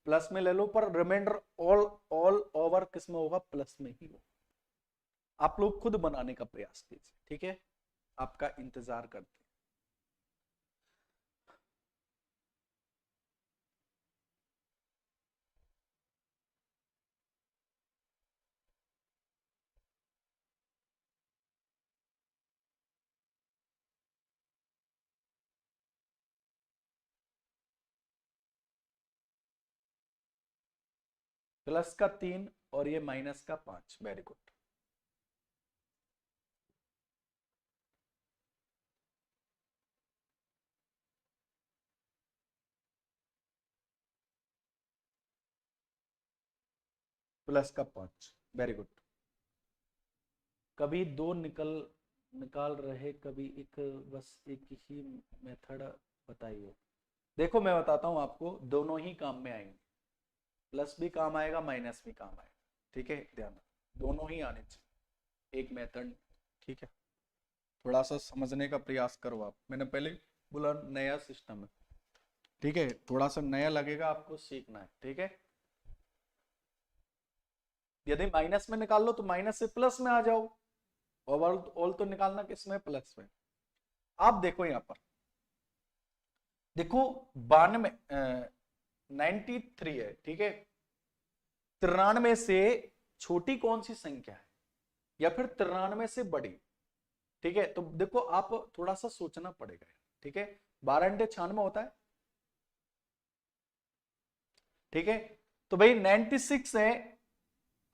प्लस में ले लो, पर रिमाइंडर ऑल ओवर किस में होगा? प्लस में ही होगा। आप लोग खुद बनाने का प्रयास कीजिए। ठीक है, आपका इंतजार करते हैं। प्लस का 3 और ये माइनस का 5, वेरी गुड। प्लस का 5, वेरी गुड। कभी दो निकाल रहे, कभी एक, बस एक ही मेथड बताइए। देखो मैं बताता हूं आपको, दोनों ही काम में आएंगे, प्लस भी काम आएगा माइनस भी काम आएगा। ठीक है, ध्यान रखो दोनों ही आने चाहिए एक मेथड। ठीक है, थोड़ा सा समझने का प्रयास करो आप, मैंने पहले बोला नया सिस्टम है। ठीक है, थोड़ा सा नया लगेगा आपको, सीखना है। ठीक है, यदि माइनस में निकाल लो तो माइनस से प्लस में आ जाओ, ऑल तो निकालना किसमें? प्लस में। आप देखो यहां पर, देखो 92 93 है। ठीक है, 93 से छोटी कौन सी संख्या है या फिर 93 से बड़ी? ठीक है, तो देखो आप थोड़ा सा सोचना पड़ेगा। ठीक है, 12 × 96 होता है। ठीक है, तो भाई 96 है,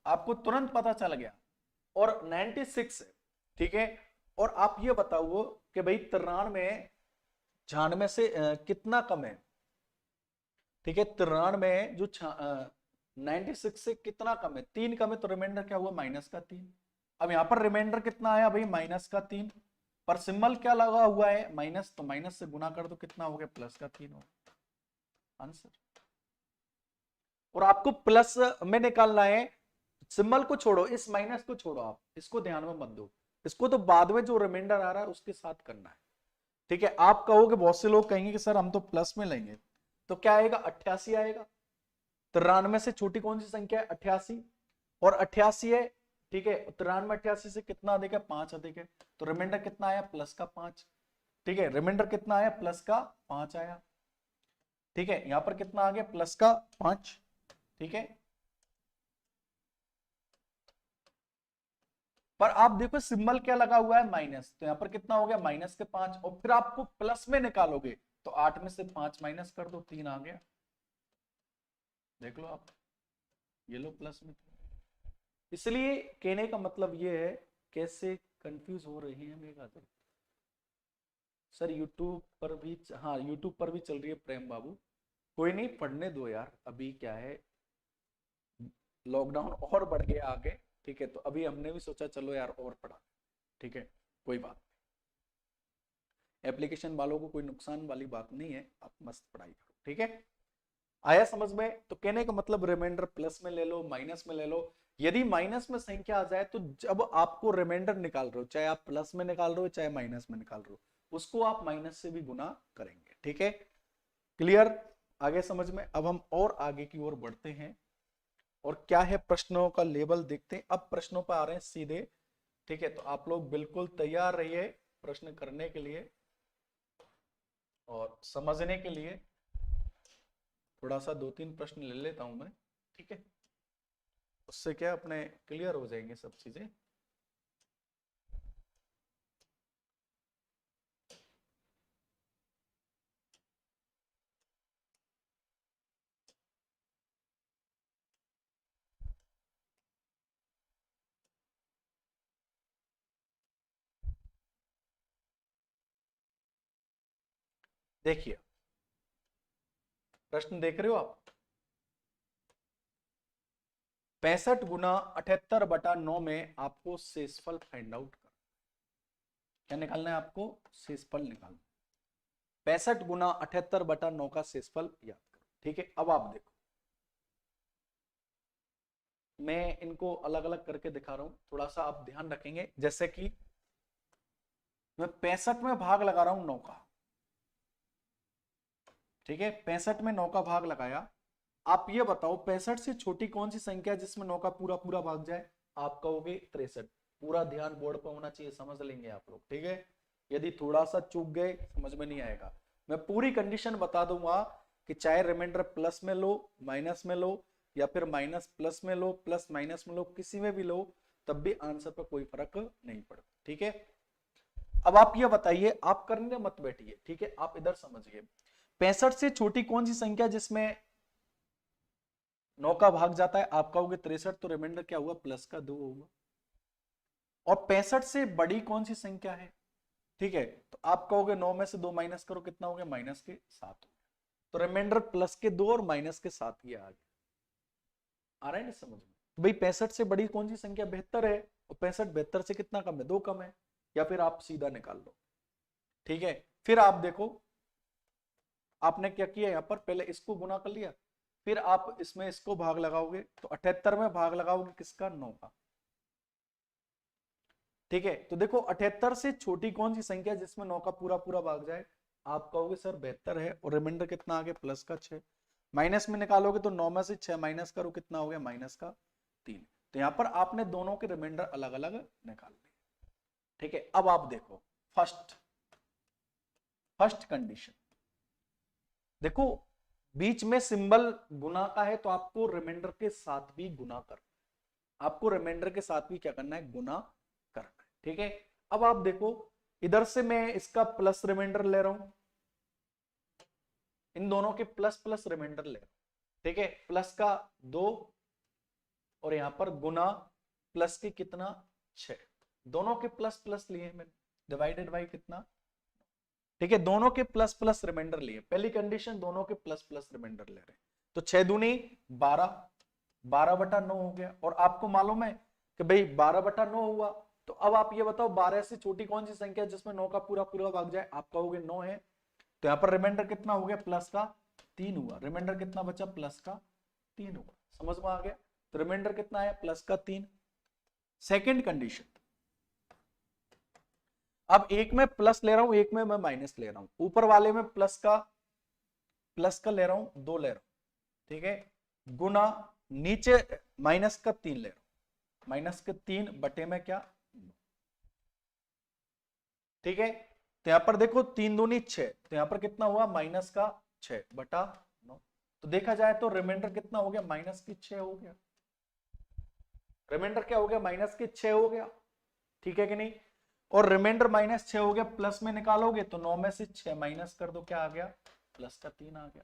आपको तुरंत पता चल गया, और 96 है। ठीक है, और आप ये बताओ कि भाई 93 96 से कितना कम है? ठीक है, 93 जो 96 से कितना कम है? 3 कम है, तो रिमाइंडर क्या हुआ? माइनस का 3। अब यहां पर रिमाइंडर कितना आया भाई? माइनस का 3, पर सिंबल क्या लगा हुआ है? माइनस, तो माइनस से गुना कर दो, कितना हो गया? प्लस का 3 हो आंसर। और आपको प्लस में निकालना है, सिंबल को छोड़ो, इस माइनस को छोड़ो, आप इसको ध्यान में मत दो, इसको तो बाद में जो रिमाइंडर आ रहा है उसके साथ करना है। ठीक है, आप कहोगे, बहुत से लोग कहेंगे कि सर हम तो प्लस में लेंगे, तो क्या आएगा? 88 आएगा। 93 से छोटी कौन सी संख्या है? 88, और 88 है। ठीक है, 93 88 से कितना अधिक है? 5 अधिक है, तो रिमाइंडर कितना आया? प्लस का 5। ठीक है, रिमाइंडर कितना आया? प्लस का 5 आया। ठीक है, यहां पर कितना आ गया? प्लस का 5। ठीक है, पर आप देखो सिंबल क्या लगा हुआ है? माइनस, तो यहां पर कितना हो गया? माइनस के 5, और फिर आपको प्लस में निकालोगे तो 8 में से 5 माइनस कर दो, 3 आ गया। देख लो आप, ये लो प्लस में। इसलिए कहने का मतलब ये है, कैसे कंफ्यूज हो रही है मेघा तो। सर यूट्यूब पर भी, हाँ यूट्यूब पर भी चल रही है प्रेम बाबू, कोई नहीं, पढ़ने दो यार, अभी क्या है, लॉकडाउन और बढ़ गया आगे। ठीक है, तो अभी हमने भी सोचा चलो यार और पढ़ा। ठीक है, कोई बात, एप्लीकेशन वालों को कोई नुकसान वाली बात नहीं है, आप मस्त पढ़ाई करो। ठीक है, आया समझ में? तो कहने का मतलब रिमाइंडर प्लस में ले लो, माइनस में ले लो। यदि माइनस में संख्या आ जाए तो जब आपको रिमाइंडर निकाल रहे हो, चाहे आप प्लस में निकाल रहे हो चाहे माइनस में निकाल रहे हो, उसको आप माइनस से भी गुना करेंगे। ठीक है, क्लियर? आगे समझ में? अब हम और आगे की ओर बढ़ते हैं, और क्या है प्रश्नों का लेवल देखते हैं। अब प्रश्नों पर आ रहे हैं सीधे। ठीक है, तो आप लोग बिल्कुल तैयार रहिए, प्रश्न करने के लिए और समझने के लिए थोड़ा सा 2-3 प्रश्न ले लेता हूं मैं, ठीक है। उससे क्या अपने क्लियर हो जाएंगे सब चीजें। देखिए प्रश्न देख रहे हो आप, 65 गुना 78/9 में आपको शेषफल फाइंड आउट कर, क्या निकालना है आपको? शेषफल निकालना। 65 गुना 78/9 का शेषफल याद करो, ठीक है। अब आप देखो, मैं इनको अलग अलग करके दिखा रहा हूं, थोड़ा सा आप ध्यान रखेंगे। जैसे कि मैं 65 में भाग लगा रहा हूं 9 का, ठीक है। 65 में 9 का भाग लगाया। आप ये बताओ 65 से छोटी कौन सी संख्या जिसमें 9 का पूरा पूरा भाग जाए? आप कहोगे 63। पूरा ध्यान बोर्ड पर होना चाहिए, समझ लेंगे आप लोग, ठीक है। यदि थोड़ा सा चूक गए समझ में नहीं आएगा। मैं पूरी कंडीशन बता दूंगा कि चाहे रिमाइंडर प्लस में लो, माइनस में लो, या फिर माइनस प्लस में लो, प्लस माइनस में लो, किसी में भी लो, तब भी आंसर पर कोई फर्क नहीं पड़ता, ठीक है। अब आप ये बताइए, आप करने मत बैठिए, ठीक है, आप इधर समझिए। 65 से छोटी कौन सी संख्या जिसमें 9 का भाग जाता है? आप कहोगे 63, तो रिमाइंडर क्या हुआ? प्लस का 2 होगा। और 65 से बड़ी कौन सी संख्या है? ठीक है, तो आप कहोगे 9 में से 2 माइनस करो, कितना हो गया? माइनस के 7 हो गया। तो रिमाइंडर प्लस के 2 और माइनस के 7 ये आ गया। आ रहा है ना समझ में? तो भाई 65 से बड़ी कौन सी संख्या? 72 है, और 65 72 से कितना कम है? 2 कम है। या फिर आप सीधा निकाल लो, ठीक है। फिर आप देखो आपने क्या किया, यहां पर पहले इसको गुना कर लिया, फिर आप इसमें इसको भाग लगाओगे, तो 78 में भाग लगाओगे किसका? 9 का, ठीक है। तो देखो 78 से छोटी कौन सी संख्या जिसमें 9 का पूरा पूरा भाग जाए? आप कहोगे सर 72 है, और रिमाइंडर कितना आ गया? प्लस का 6। माइनस में निकालोगे तो 9 में से 6 माइनस करो, कितना हो गया? माइनस का 3। तो यहां पर आपने दोनों के रिमाइंडर अलग अलग निकाल लिए, ठीक है। अब आप देखो फर्स्ट कंडीशन, देखो बीच में सिंबल गुना का है, तो आपको रिमाइंडर के साथ भी गुना करना, आपको रिमाइंडर के साथ भी क्या करना है? गुना करना है, ठीक है। अब आप देखो इधर से मैं इसका प्लस रिमाइंडर ले रहा हूं, इन दोनों के प्लस प्लस रिमाइंडर ले रहा हूं, ठीक है। प्लस का 2 और यहां पर गुना प्लस के कितना? 6। दोनों के प्लस प्लस लिए मैंने, डिवाइडेड बाई कितना? ठीक है, दोनों के प्लस प्लस रिमाइंडर लिए। पहली कंडीशन दोनों के प्लस प्लस रिमाइंडर ले रहे हैं, तो 6 दूनी 12, 12/9 हो गया। और आपको मालूम है कि भाई 12/9 हुआ, तो अब आप ये बताओ 12 से छोटी कौन सी संख्या जिसमें 9 का पूरा पूरा भाग जाए? आप कहोगे 9 है, तो यहां पर रिमाइंडर कितना हो गया? प्लस का 3 हुआ। रिमाइंडर कितना बचा? प्लस का 3 हुआ। समझ में आ गया? तो रिमाइंडर कितना है? प्लस का 3। सेकेंड कंडीशन, अब एक में प्लस ले रहा हूं, एक में मैं माइनस ले रहा हूं। ऊपर वाले में प्लस का ले रहा हूं, 2 ले रहा हूं, ठीक है। गुना नीचे माइनस का 3 ले रहा हूं, माइनस के 3 बटे में क्या? ठीक है। तो यहां पर देखो 3 दूनी 6, तो यहां पर कितना हुआ? माइनस का 6/9। तो देखा जाए तो रिमाइंडर कितना हो गया? माइनस की 6 हो गया। रिमाइंडर क्या हो गया? माइनस की 6 हो गया, ठीक है कि नहीं? और रिमाइंडर माइनस 6 हो गया, प्लस में निकालोगे तो 9 में से 6 माइनस कर दो, क्या आ गया? प्लस का 3 आ गया।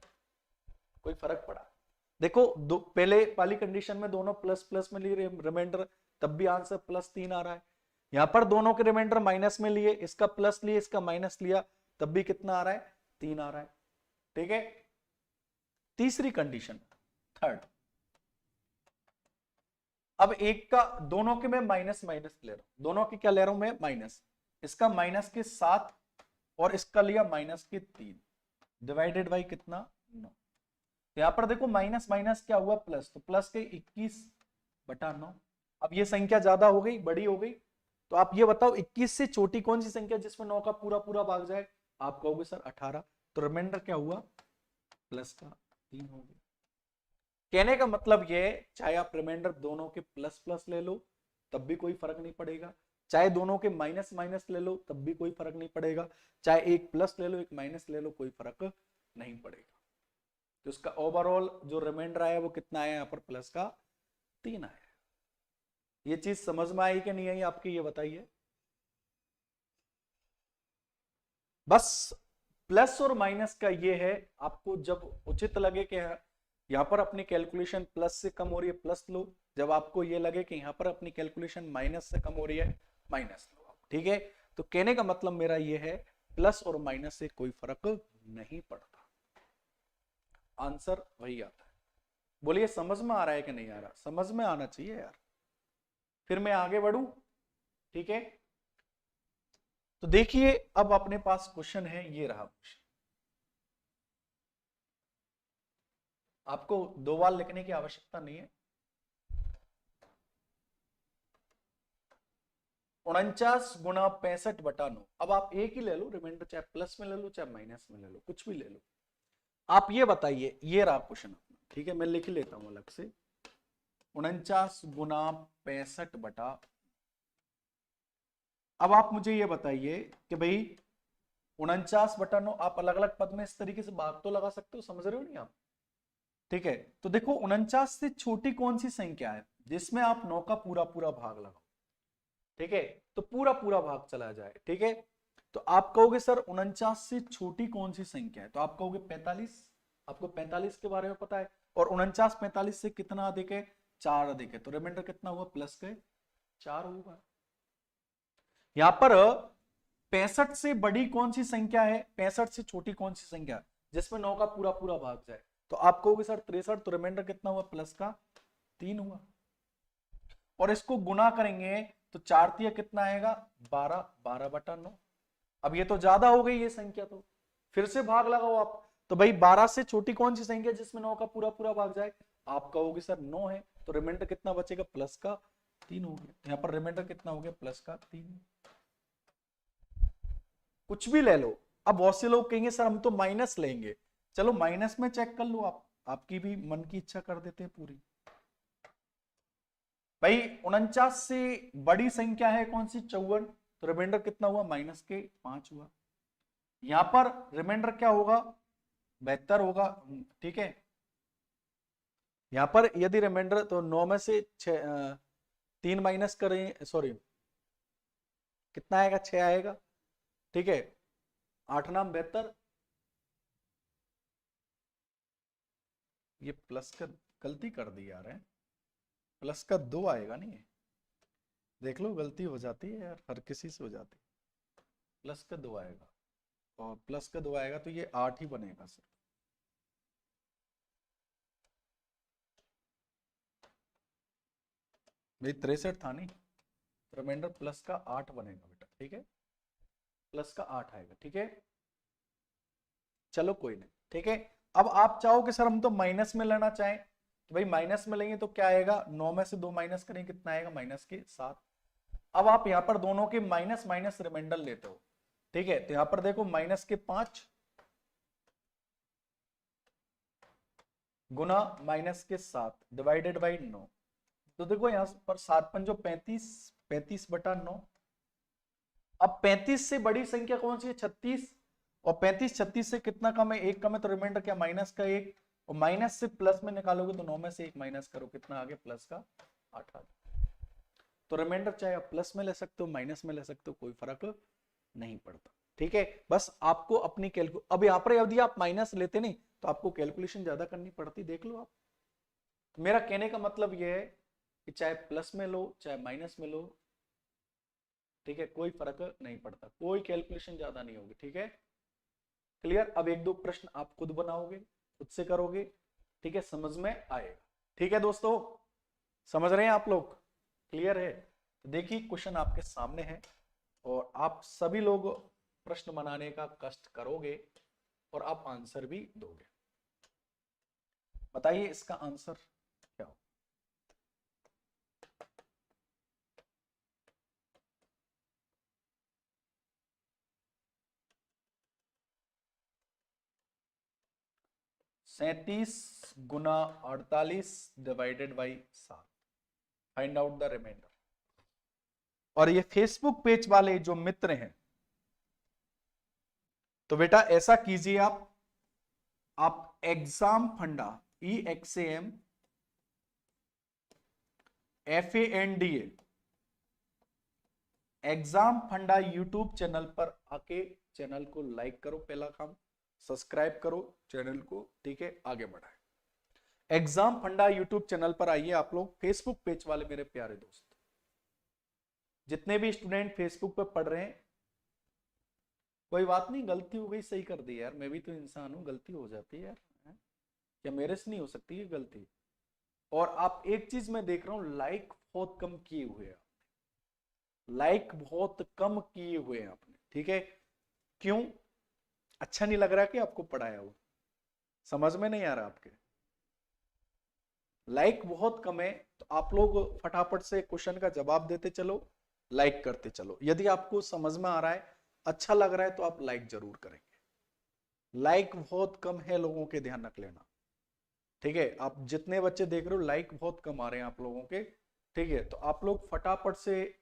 कोई फर्क पड़ा? देखो पहले वाली कंडीशन में दोनों प्लस प्लस में लिए रिमाइंडर, तब भी आंसर +3 आ रहा है। यहां पर दोनों के रिमाइंडर माइनस में लिए, इसका प्लस लिए, इसका माइनस लिया, तब भी कितना आ रहा है? 3 आ रहा है, ठीक है। तीसरी कंडीशन, थर्ड, अब एक का दोनों के मैं माइनस माइनस ले रहा हूं, दोनों के क्या ले रहा हूं मैं? माइनस। इसका माइनस के 7 और इसका लिया माइनस के 3, डिवाइडेड बाई कितना? 9। यहां पर देखो माइनस माइनस क्या हुआ? प्लस, तो प्लस के 21/9। अब ये संख्या ज्यादा हो गई, बड़ी हो गई, तो आप ये बताओ 21 से छोटी कौन सी संख्या जिसमें 9 का पूरा पूरा भाग जाए? आप कहोगे सर 18। तो रिमाइंडर क्या हुआ? प्लस का 3 हो गया। कहने का मतलब ये, चाहे आप रिमाइंडर दोनों के प्लस प्लस ले लो तब भी कोई फर्क नहीं पड़ेगा, चाहे दोनों के माइनस माइनस ले लो तब भी कोई फर्क नहीं पड़ेगा, चाहे एक प्लस ले लो एक माइनस ले लो कोई फर्क नहीं पड़ेगा। तो उसका ओवरऑल जो रिमाइंडर आया वो कितना आया यहाँ पर प्लस का 3 आया। ये चीज समझ में आई कि नहीं आई आपकी, ये बताइए। बस प्लस और माइनस का ये है, आपको जब उचित लगे कि यहां पर अपनी कैलकुलेशन प्लस से कम हो रही है प्लस लो, जब आपको ये लगे कि यहां पर अपनी कैलकुलेशन माइनस से कम हो रही है माइनस लो, ठीक है। तो कहने का मतलब मेरा ये है प्लस और माइनस से कोई फर्क नहीं पड़ता, आंसर वही आता है। बोलिए समझ में आ रहा है कि नहीं आ रहा? समझ में आना चाहिए यार। फिर मैं आगे बढ़ूं, ठीक है। तो देखिए अब अपने पास क्वेश्चन है, ये रहा क्वेश्चन। आपको 2 बार लिखने की आवश्यकता नहीं है। 49 गुना 65/9। अब आप एक ही ले लो रिमाइंडर, चाहे प्लस में ले लो चाहे माइनस में ले लो, कुछ भी ले लो। आप ये बताइए, ये रहा क्वेश्चन अपना, ठीक है। मैं लिख लेता हूं अलग से, 49 गुना 65/। अब आप मुझे ये बताइए कि भाई 49/9 आप अलग अलग पद में इस तरीके से भाग तो लगा सकते हो, समझ रहे हो नहीं आप? ठीक है। तो देखो 49 से छोटी कौन सी संख्या है जिसमें आप 9 का पूरा पूरा भाग लगाओ, ठीक है। तो पूरा पूरा भाग चला जाए, ठीक है। तो आप कहोगे सर 49 से छोटी कौन सी संख्या है, तो आप कहोगे 45। आपको 45 के बारे में पता है, और 49 45 से कितना अधिक है? 4 अधिक है। तो रिमाइंडर कितना हुआ? प्लस के 4 होगा। यहां पर 65 से बड़ी कौन सी संख्या है, 65 से छोटी कौन सी संख्या जिसमें 9 का पूरा पूरा भाग जाए? तो आप कहोगे सर 63। तो रिमाइंडर कितना हुआ? प्लस का 3 हुआ। और इसको गुना करेंगे तो 4 तिया कितना आएगा? 12। 12/9। अब ये तो ज्यादा हो गई ये संख्या, तो फिर से भाग लगाओ आप। तो भाई 12 से छोटी कौन सी संख्या जिसमें 9 का पूरा पूरा भाग जाए? आप कहोगे सर 9 है। तो रिमाइंडर कितना बचेगा? प्लस का 3 हो गया। यहां पर रिमाइंडर कितना हो गया? प्लस का 3। कुछ भी ले लो। अब बहुत से लोग कहेंगे सर हम तो माइनस लेंगे, चलो माइनस में चेक कर लो आप, आपकी भी मन की इच्छा कर देते हैं पूरी। भाई 49 से बड़ी संख्या है कौन सी? 54। तो रिमाइंडर कितना हुआ? माइनस के 5 हुआ। यहां पर रिमाइंडर क्या होगा? 72 होगा, ठीक है। यहां पर यदि रिमाइंडर तो 9 में से 3 माइनस करें, सॉरी कितना आएगा? 6 आएगा, ठीक है। 8 नाम 72। ये प्लस का गलती कर दी यार है, प्लस का 2 आएगा नहीं, देख लो गलती हो जाती है यार, हर किसी से हो जाती है। प्लस का 2 आएगा, और प्लस का 2 आएगा तो ये 8 ही बनेगा सर। भाई 63 था नहीं, रिमाइंडर प्लस का 8 बनेगा बेटा, ठीक है। प्लस का 8 आएगा, ठीक है। चलो कोई नहीं, ठीक है। अब आप चाहो कि सर हम तो माइनस में लेना चाहें, तो भाई माइनस में लेंगे तो क्या आएगा? 9 में से 2 माइनस करेंगे कितना आएगा? माइनस के 7। अब आप यहां पर दोनों के माइनस माइनस रिमाइंडर लेते हो, ठीक है। तो यहां पर देखो माइनस के 5 गुना माइनस के 7 डिवाइडेड बाई 9। तो देखो यहां पर 7 पंजो 35, 35/9। अब 35 से बड़ी संख्या कौन सी है? 36। और 35 36 से कितना कम है? 1 कम है। तो रिमाइंडर क्या? माइनस का 1। और माइनस से प्लस में निकालोगे तो 9 में से 1 माइनस करो, कितना आ गया? प्लस का 8 आ गया। तो रिमाइंडर चाहे आप प्लस में ले सकते हो माइनस में ले सकते हो, कोई फर्क नहीं पड़ता, ठीक है। बस आपको अपनी कैलकुल, अब यहां पर यदि आप माइनस लेते नहीं तो आपको कैलकुलेशन ज्यादा करनी पड़ती, देख लो आप। मेरा कहने का मतलब यह है कि चाहे प्लस में लो चाहे माइनस में लो, ठीक है, कोई फर्क नहीं पड़ता, कोई कैलकुलेशन ज्यादा नहीं होगी, ठीक है। क्लियर? अब एक दो प्रश्न आप खुद बनाओगे, खुद से करोगे, ठीक है, समझ में आएगा, ठीक है दोस्तों। समझ रहे हैं आप लोग? क्लियर है? तो देखिए क्वेश्चन आपके सामने है, और आप सभी लोग प्रश्न बनाने का कष्ट करोगे और आप आंसर भी दोगे। बताइए इसका आंसर क्या हो? सैतीस गुना 48 divided by 7। Find out the remainder. और ये फेसबुक पेज वाले जो मित्र हैं, तो बेटा ऐसा कीजिए आप एग्जाम फंडा EXAM FANDA एग्जाम फंडा यूट्यूब चैनल पर आके चैनल को लाइक करो, पहला काम सब्सक्राइब करो चैनल को, ठीक है, आगे बढ़ाए। एग्जाम फंडा यूट्यूब चैनल पर आइए आप लोग, फेसबुक पेज वाले मेरे प्यारे दोस्त, जितने भी स्टूडेंट फेसबुक पर पढ़ रहे हैं, कोई बात नहीं, गलती हो गई सही कर दी यार, मैं भी तो इंसान हूं, गलती हो जाती है यार, क्या मेरे से नहीं हो सकती है गलती। और आप एक चीज मैं देख रहा हूं, लाइक बहुत कम किए हुए हैं, लाइक बहुत कम किए हुए हैं आपने, ठीक है, क्यों? अच्छा नहीं लग रहा कि आपको पढ़ाया हुआ, समझ में नहीं आ रहा आपके, लाइक बहुत कम है, तो आप लोग फटाफट से क्वेश्चन का जवाब देते चलो, लाइक करते चलो। यदि आपको समझ में आ रहा है, अच्छा लग रहा है, तो आप लाइक जरूर करेंगे। लाइक बहुत कम है लोगों के, ध्यान रख लेना, ठीक है। आप जितने बच्चे देख रहे हो, लाइक बहुत कम आ रहे हैं आप लोगों के, ठीक है, तो आप लोग फटाफट से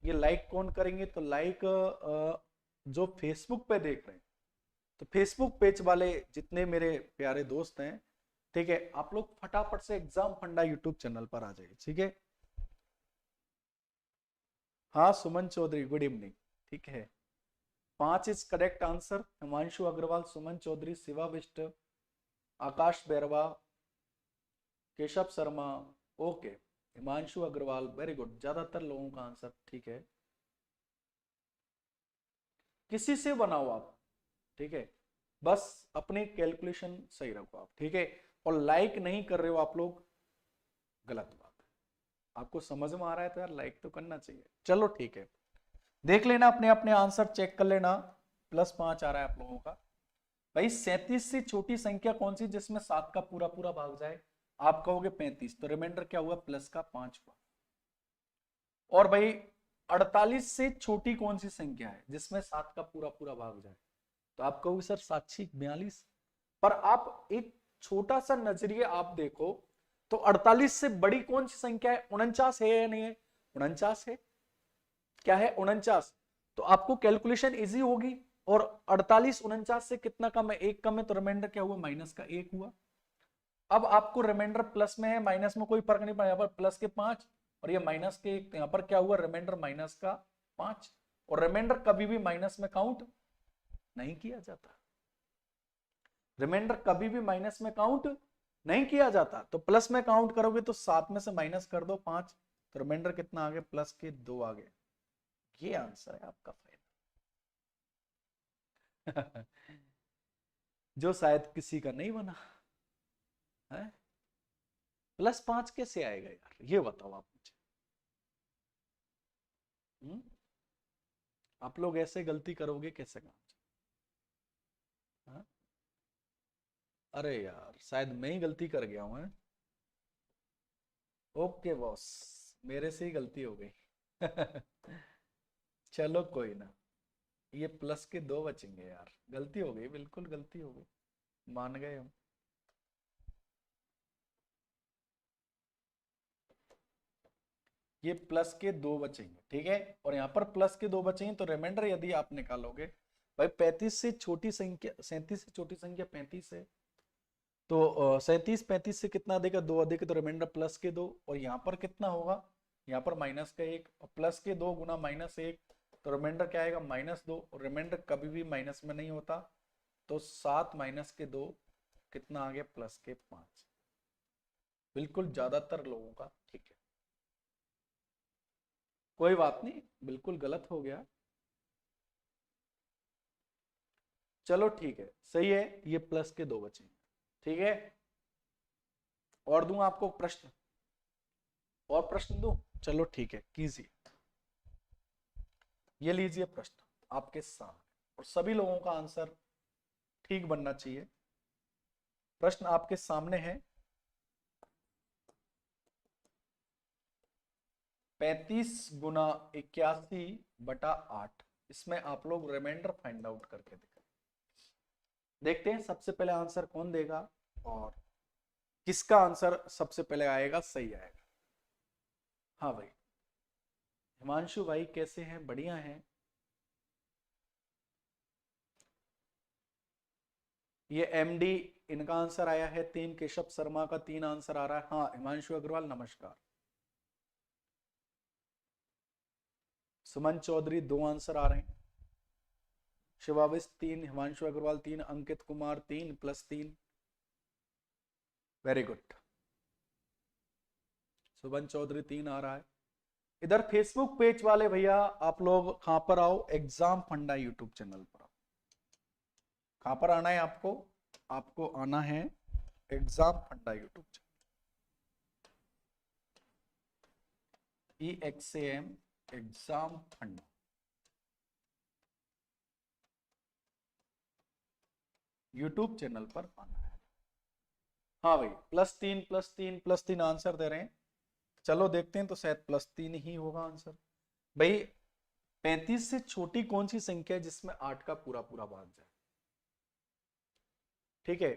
ये लाइक कौन करेंगे, तो लाइक जो फेसबुक पे देख रहे हैं, तो फेसबुक पेज वाले जितने मेरे प्यारे दोस्त हैं, ठीक है, आप लोग फटाफट से एग्जाम फंडा यूट्यूब चैनल पर आ जाइए, ठीक है। हाँ सुमन चौधरी, गुड इवनिंग, ठीक है। 5 is correct answer, Himanshu Agarwal, Suman Chaudhary, Shiva Bisht, Akash Bairwa, Keshav Sharma, okay, Himanshu Agarwal, very good, ज्यादातर लोगों का आंसर ठीक है। किसी से बनाओ आप, ठीक है, बस अपने कैलकुलेशन सही रखो आप, ठीक है। और लाइक नहीं कर रहे हो आप लोग, गलत बात है, आपको समझ में आ रहा है तो यार लाइक तो करना चाहिए। चलो ठीक है, देख लेना अपने अपने आंसर चेक कर लेना। +5 आ रहा है आप लोगों का। भाई 37 से छोटी संख्या कौन सी जिसमें 7 का पूरा पूरा भाग जाए? आप कहोगे 35, तो रिमाइंडर क्या हुआ? प्लस का 5 हुआ। और भाई 48 से छोटी कौन सी संख्या है जिसमें 7 का पूरा पूरा भाग जाए? तो आप कहोगे सर 7×42। पर आप एक छोटा सा नजरिया आप देखो, तो 48 से बड़ी कौन सी संख्या है? 49 है या नहीं है? 49 है। क्या है? 49। तो आपको कैलकुलेशन इजी होगी। और 48 49 से कितना कम है? 1 कम है, तो रिमाइंडर क्या हुआ? -1 हुआ। अब आपको रिमाइंडर प्लस में है माइनस में कोई फर्क नहीं पड़ा, यहाँ पर प्लस के 5 और ये माइनस के 1, यहाँ पर क्या हुआ? रिमाइंडर -5। और रिमाइंडर कभी भी माइनस में काउंट नहीं किया जाता, रिमाइंडर कभी भी माइनस में काउंट नहीं किया जाता। तो प्लस में काउंट करोगे तो 7 में से माइनस कर दो 5, तो रिमाइंडर कितना आ गया? +2 आ गया। ये आंसर है आपका फाइनल। जो शायद किसी का नहीं बना है। +5 कैसे आएगा यार, ये बताओ आप मुझे। आप लोग ऐसे गलती करोगे कैसे काम? हाँ? अरे यार शायद मैं ही गलती कर गया हूं। ओके बॉस, मेरे से ही गलती हो गई। चलो कोई ना, ये प्लस के 2 बचेंगे यार, गलती हो गई, बिल्कुल गलती हो गई, मान गए हम। ये प्लस के 2 बचेंगे, ठीक है। और यहाँ पर प्लस के 2 बचेंगे, तो रिमाइंडर यदि आप निकालोगे, भाई 35 से छोटी संख्या, 37 से छोटी संख्या 35 है, तो 37 से कितना देगा? 2 अधिक, तो रिमाइंडर +2। और यहाँ पर कितना होगा? यहाँ पर -1 और +2 गुना -1, तो रिमाइंडर क्या आएगा? -2। और रिमाइंडर कभी भी माइनस में नहीं होता, तो 7 -2 कितना आ गया? +5। बिल्कुल ज्यादातर लोगों का ठीक है, कोई बात नहीं, बिल्कुल गलत हो गया, चलो ठीक है, सही है, ये +2 बचे, ठीक है। और दूं आपको प्रश्न? और प्रश्न दूं? चलो ठीक है, कीजिए। ये लीजिए प्रश्न आपके सामने, और सभी लोगों का आंसर ठीक बनना चाहिए। प्रश्न आपके सामने है, 35×81/8, इसमें आप लोग रिमाइंडर फाइंड आउट करके दिखाएं। देखते हैं सबसे पहले आंसर कौन देगा और किसका आंसर सबसे पहले आएगा, सही आएगा। हाँ भाई, हिमांशु भाई कैसे हैं? बढ़िया हैं। ये एमडी, इनका आंसर आया है 3। केशव शर्मा का 3 आंसर आ रहा है। हाँ हिमांशु अग्रवाल नमस्कार। सुमन चौधरी 2 आंसर आ रहे हैं। शिवाविश 3, हिमांशु अग्रवाल 3, अंकित कुमार 3 +3। Very good. सुमन चौधरी 3 आ रहा है। इधर फेसबुक पेज वाले भैया आप लोग कहां पर आओ? एग्जाम फंडा यूट्यूब चैनल पर आओ। कहां पर आना है आपको? आपको आना है एग्जाम फंडा यूट्यूब चैनल, EXAM एग्जाम फंडा। यूट्यूब चैनल पर आना है। हाँ भाई +3 +3 +3 आंसर दे रहे हैं। चलो देखते हैं, तो शायद +3 ही होगा आंसर। भाई 35 से छोटी कौन सी संख्या है जिसमें 8 का पूरा पूरा भाग जाए? ठीक है।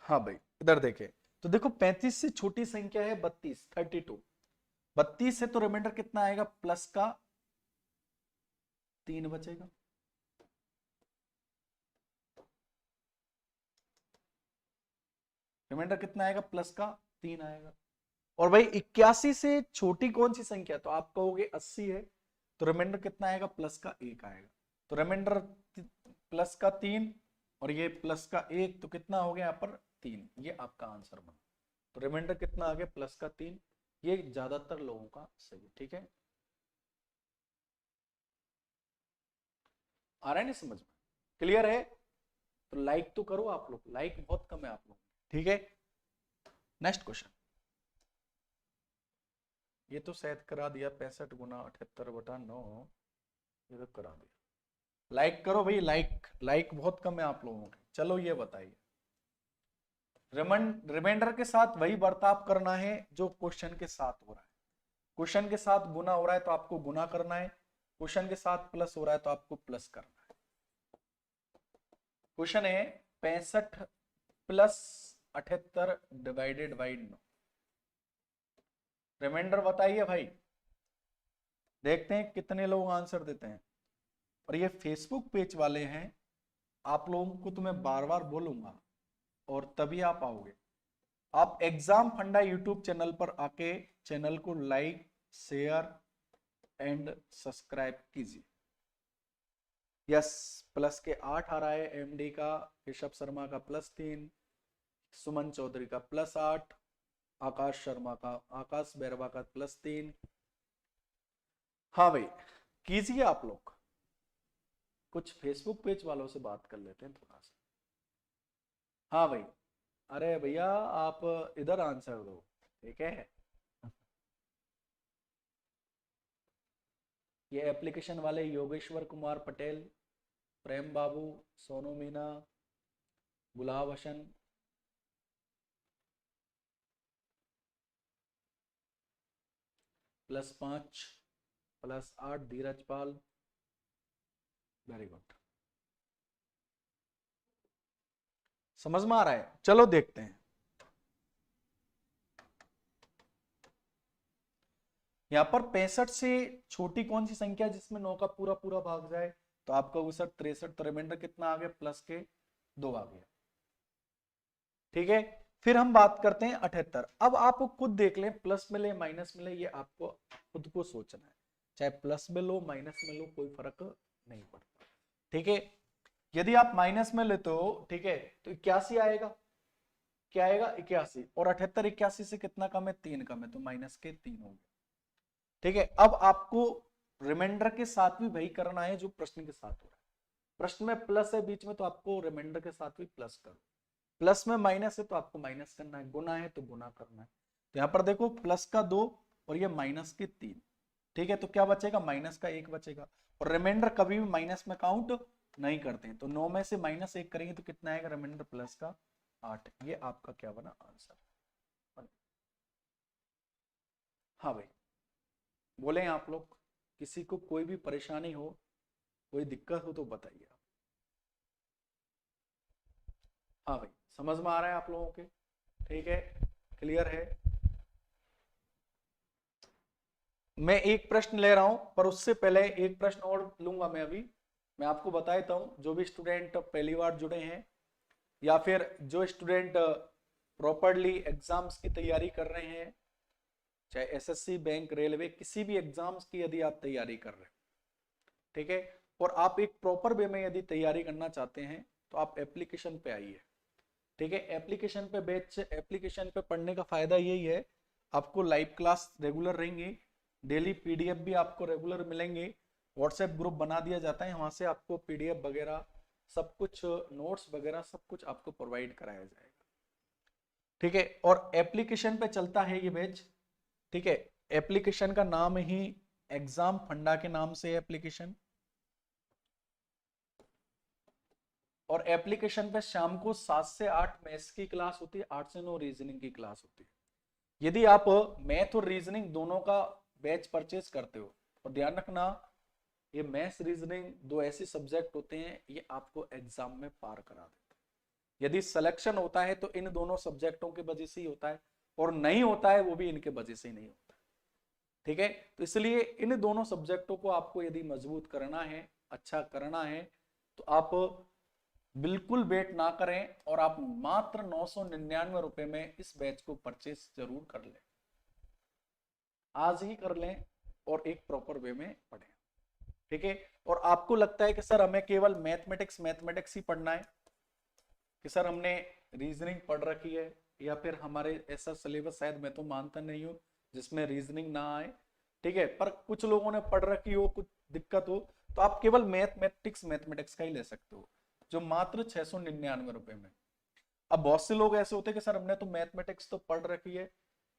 हाँ भाई इधर देखें तो देखो 35 से छोटी संख्या है 32। 32 से तो रिमाइंडर कितना आएगा? प्लस का 3 बचेगा। रिमाइंडर कितना आएगा? प्लस का 3 आएगा। और भाई 81 से छोटी कौन सी संख्या? तो आप कहोगे 80 है, तो रिमाइंडर कितना आएगा? प्लस का 1 आएगा। तो रिमाइंडर प्लस का 3 और ये प्लस का 1, तो कितना हो गया यहाँ पर? 3। ये आपका आंसर बना। तो रिमाइंडर कितना आ गया? प्लस का 3। ये ज्यादातर लोगों का सही। ठीक है, आ रहा है नहीं समझ में? क्लियर है? तो लाइक तो करो आप लोग, लाइक बहुत कम है आप लोग। ठीक है, नेक्स्ट क्वेश्चन। ये तो शायद करा दिया, 65 गुना 78/9, ये तो करा दिया। लाइक करो भाई, लाइक लाइक बहुत कम है आप लोगों के। चलो ये बताइए, रिमाइंडर के साथ वही बर्ताव करना है जो क्वेश्चन के साथ हो रहा है। क्वेश्चन के साथ गुना हो रहा है तो आपको गुना करना है, क्वेश्चन के साथ प्लस हो रहा है तो आपको प्लस करना है। क्वेश्चन है 65 + 78 डिवाइडेड बाई 9। रिमाइंडर बताइए भाई, देखते हैं कितने लोग आंसर देते हैं। और ये फेसबुक पेज वाले हैं, आप लोगों को तो मैं बार बार बोलूंगा और तभी आप आओगे। आप एग्जाम फंडा यूट्यूब चैनल पर आके चैनल को लाइक शेयर एंड सब्सक्राइब कीजिए। यस, प्लस के 8 आ रहा है एमडी का, ऋषभ शर्मा का +3, सुमन चौधरी का +8, आकाश शर्मा का, आकाश बैरवा का +3। हाँ भाई कीजिए आप लोग। कुछ फेसबुक पेज वालों से बात कर लेते हैं थोड़ा सा। हाँ भाई, अरे भैया आप इधर आंसर दो, ठीक है? ये एप्लीकेशन वाले योगेश्वर कुमार पटेल, प्रेम बाबू, सोनू मीना, गुलाब हसन, +5 +8 धीरज पाल। वेरी गुड, समझ में आ रहा है? चलो देखते हैं। यहां पर 65 से छोटी कौन सी संख्या जिसमें 9 का पूरा पूरा भाग जाए? तो आपका उत्तर 63। तो रिमाइंडर कितना आ गया? प्लस के 2 आ गया। ठीक है, फिर हम बात करते हैं 78। अब आप खुद देख लें, प्लस मिले माइनस मिले, ये आपको खुद को सोचना है। चाहे प्लस में लो माइनस में लो, कोई फर्क नहीं पड़ता। ठीक है, यदि आप माइनस में लेते हो, ठीक है, तो 81 आएगा। क्या आएगा? 81। और 78 81 से कितना कम है? 3 कम है, तो माइनस के 3 हो गया। ठीक है, अब आपको रिमाइंडर के साथ भी वही करना है जो प्रश्न के साथ हो रहा है। प्रश्न में प्लस है बीच में, तो आपको रिमाइंडर के साथ भी प्लस करो। प्लस में माइनस है तो आपको माइनस करना है, गुना है तो गुना करना है। तो यहां पर देखो प्लस का 2 और ये माइनस के 3। ठीक है, तो क्या बचेगा? माइनस का 1 बचेगा। और रिमाइंडर कभी भी माइनस में काउंट नहीं करते हैं, तो 9 में से -1 करेंगे तो कितना आएगा? रिमाइंडर प्लस का 8। ये आपका क्या बना? आंसर। हाँ भाई, बोले आप लोग, किसी को कोई भी परेशानी हो, कोई दिक्कत हो तो बताइए आप। हाँ भाई, समझ में आ रहा है आप लोगों के? ठीक है, क्लियर है? मैं एक प्रश्न ले रहा हूं, पर उससे पहले एक प्रश्न और लूंगा मैं अभी। मैं आपको बता देता हूं, जो भी स्टूडेंट पहली बार जुड़े हैं या फिर जो स्टूडेंट प्रॉपरली एग्जाम्स की तैयारी कर रहे हैं, चाहे एसएससी, बैंक, रेलवे, किसी भी एग्जाम्स की यदि आप तैयारी कर रहे हैं, ठीक है, और आप एक प्रॉपर वे में यदि तैयारी करना चाहते हैं, तो आप एप्लीकेशन पे आइए। ठीक है, एप्लीकेशन पे बैच, एप्लीकेशन पे पढ़ने का फायदा यही है, आपको लाइव क्लास रेगुलर रहेंगी, डेली पीडीएफ भी आपको रेगुलर मिलेंगे, व्हाट्सएप ग्रुप बना दिया जाता है, वहां से आपको पीडीएफ वगैरह सब कुछ, नोट्स वगैरह सब कुछ आपको प्रोवाइड कराया जाएगा। ठीक है, और एप्लीकेशन पे चलता है ये बैच। ठीक है, एप्लीकेशन का नाम ही एग्जाम फंडा के नाम से एप्लीकेशन, और एप्लीकेशन पे शाम को 7 से 8 मैथ्स की क्लास होती है, 8 से 9 रीजनिंग की क्लास होती है। यदि आप मैथ और रीजनिंग दोनों का बैच परचेज करते हो, और ध्यान रखना ये मैथ्स रीजनिंग दो ऐसे सब्जेक्ट होते हैं, ये आपको एग्जाम में पार करा देते हैं। यदि सिलेक्शन होता है तो इन दोनों सब्जेक्टों की वजह से ही होता है, और नहीं होता है वो भी इनके वजह से ही नहीं होता। ठीक है, तो इसलिए इन दोनों सब्जेक्टों को आपको यदि मजबूत करना है, अच्छा करना है, तो आप बिल्कुल वेट ना करें, और आप मात्र 999 रुपए में इस बैच को परचेस जरूर कर लें, आज ही कर लें, और एक प्रॉपर वे में पढ़ें। ठीक है, और आपको लगता है कि सर हमें केवल मैथमेटिक्स ही पढ़ना है, कि सर हमने रीजनिंग पढ़ रखी है, या फिर हमारे ऐसा सिलेबस शायद, मैं तो मानता नहीं हूँ जिसमें रीजनिंग ना आए। ठीक है, पर कुछ लोगों ने पढ़ रखी हो, कुछ दिक्कत हो, तो आप केवल मैथमेटिक्स का ही ले सकते हो, जो मात्र 699 रुपए में। अब बहुत से लोग ऐसे होते हैं कि सर हमने तो मैथमेटिक्स तो पढ़ रखी है,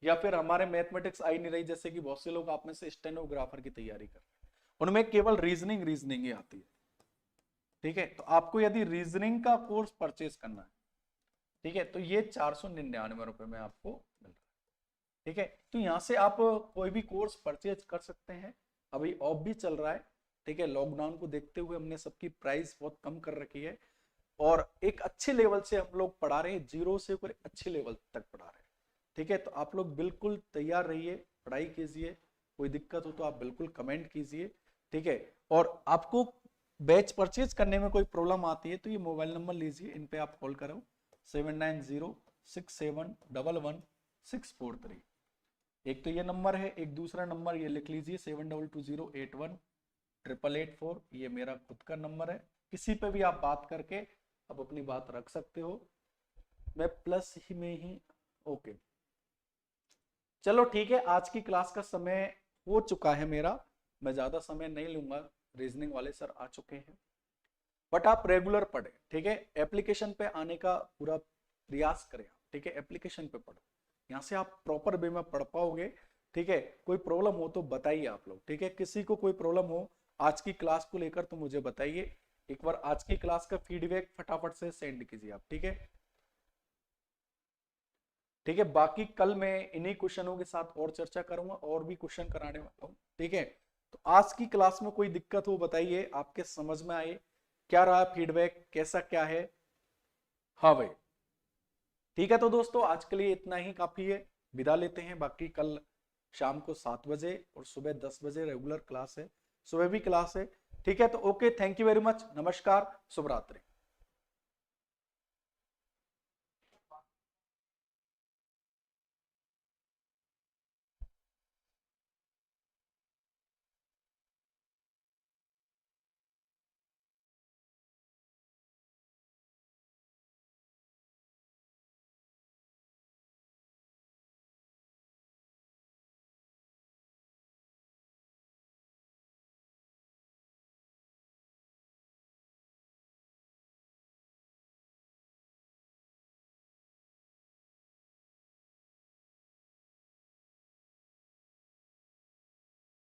या फिर हमारे मैथमेटिक्स आई नहीं रही, जैसे कि बहुत से लोग आप में से स्टेनोग्राफर की तैयारी कर रहे हैं, उनमें केवल रीजनिंग ही आती है। ठीक है, तो आपको यदि रीजनिंग का कोर्स परचेज करना है, ठीक है, तो ये 499 रुपए में आपको मिल रहा है। ठीक है, तो यहाँ से आप कोई भी कोर्स परचेज कर सकते हैं, अभी ऑफ भी चल रहा है। ठीक है, लॉकडाउन को देखते हुए हमने सबकी प्राइस बहुत कम कर रखी है, और एक अच्छे लेवल से हम लोग पढ़ा रहे हैं, जीरो से ऊपर अच्छे लेवल तक पढ़ा रहे हैं। ठीक है, तो आप लोग बिल्कुल तैयार रहिए, पढ़ाई कीजिए, कोई दिक्कत हो तो आप बिल्कुल कमेंट कीजिए। ठीक है, और आपको बैच परचेज करने में कोई प्रॉब्लम आती है तो ये मोबाइल नंबर लीजिए, इन पे आप कॉल करो, 7906711643। एक तो ये नंबर है, एक दूसरा नंबर ये लिख लीजिए 7220818884, ये मेरा खुद का नंबर है। किसी पे भी आप बात करके आप अपनी बात रख सकते हो, मैं प्लस ही में ही। ओके, चलो ठीक है, आज की क्लास का समय हो चुका है मेरा, मैं ज्यादा समय नहीं लूंगा, रीजनिंग वाले सर आ चुके हैं, बट आप रेगुलर पढ़े। ठीक है, एप्लीकेशन पे आने का पूरा प्रयास करें। ठीक है, एप्लीकेशन पे पढ़ो, यहाँ से आप प्रॉपर वे में पढ़ पाओगे। ठीक है, कोई प्रॉब्लम हो तो बताइए आप लोग। ठीक है, किसी को कोई प्रॉब्लम हो आज की क्लास को लेकर तो मुझे बताइए, एक बार आज की क्लास का फीडबैक फटाफट से सेंड कीजिए आप। ठीक है, ठीक है, बाकी कल मैं इन्हीं क्वेश्चनों के साथ और चर्चा करूंगा, और भी क्वेश्चन कराने वाला हूँ। ठीक है, तो आज की क्लास में कोई दिक्कत हो बताइए, आपके समझ में आए, क्या रहा फीडबैक, कैसा क्या है। हाँ भाई, ठीक है, तो दोस्तों आज के लिए इतना ही काफी है, विदा लेते हैं। बाकी कल शाम को 7 बजे और सुबह 10 बजे रेगुलर क्लास है, सुबह भी क्लास है। ठीक है, तो okay, thank you very much, नमस्कार, शुभ रात्रि।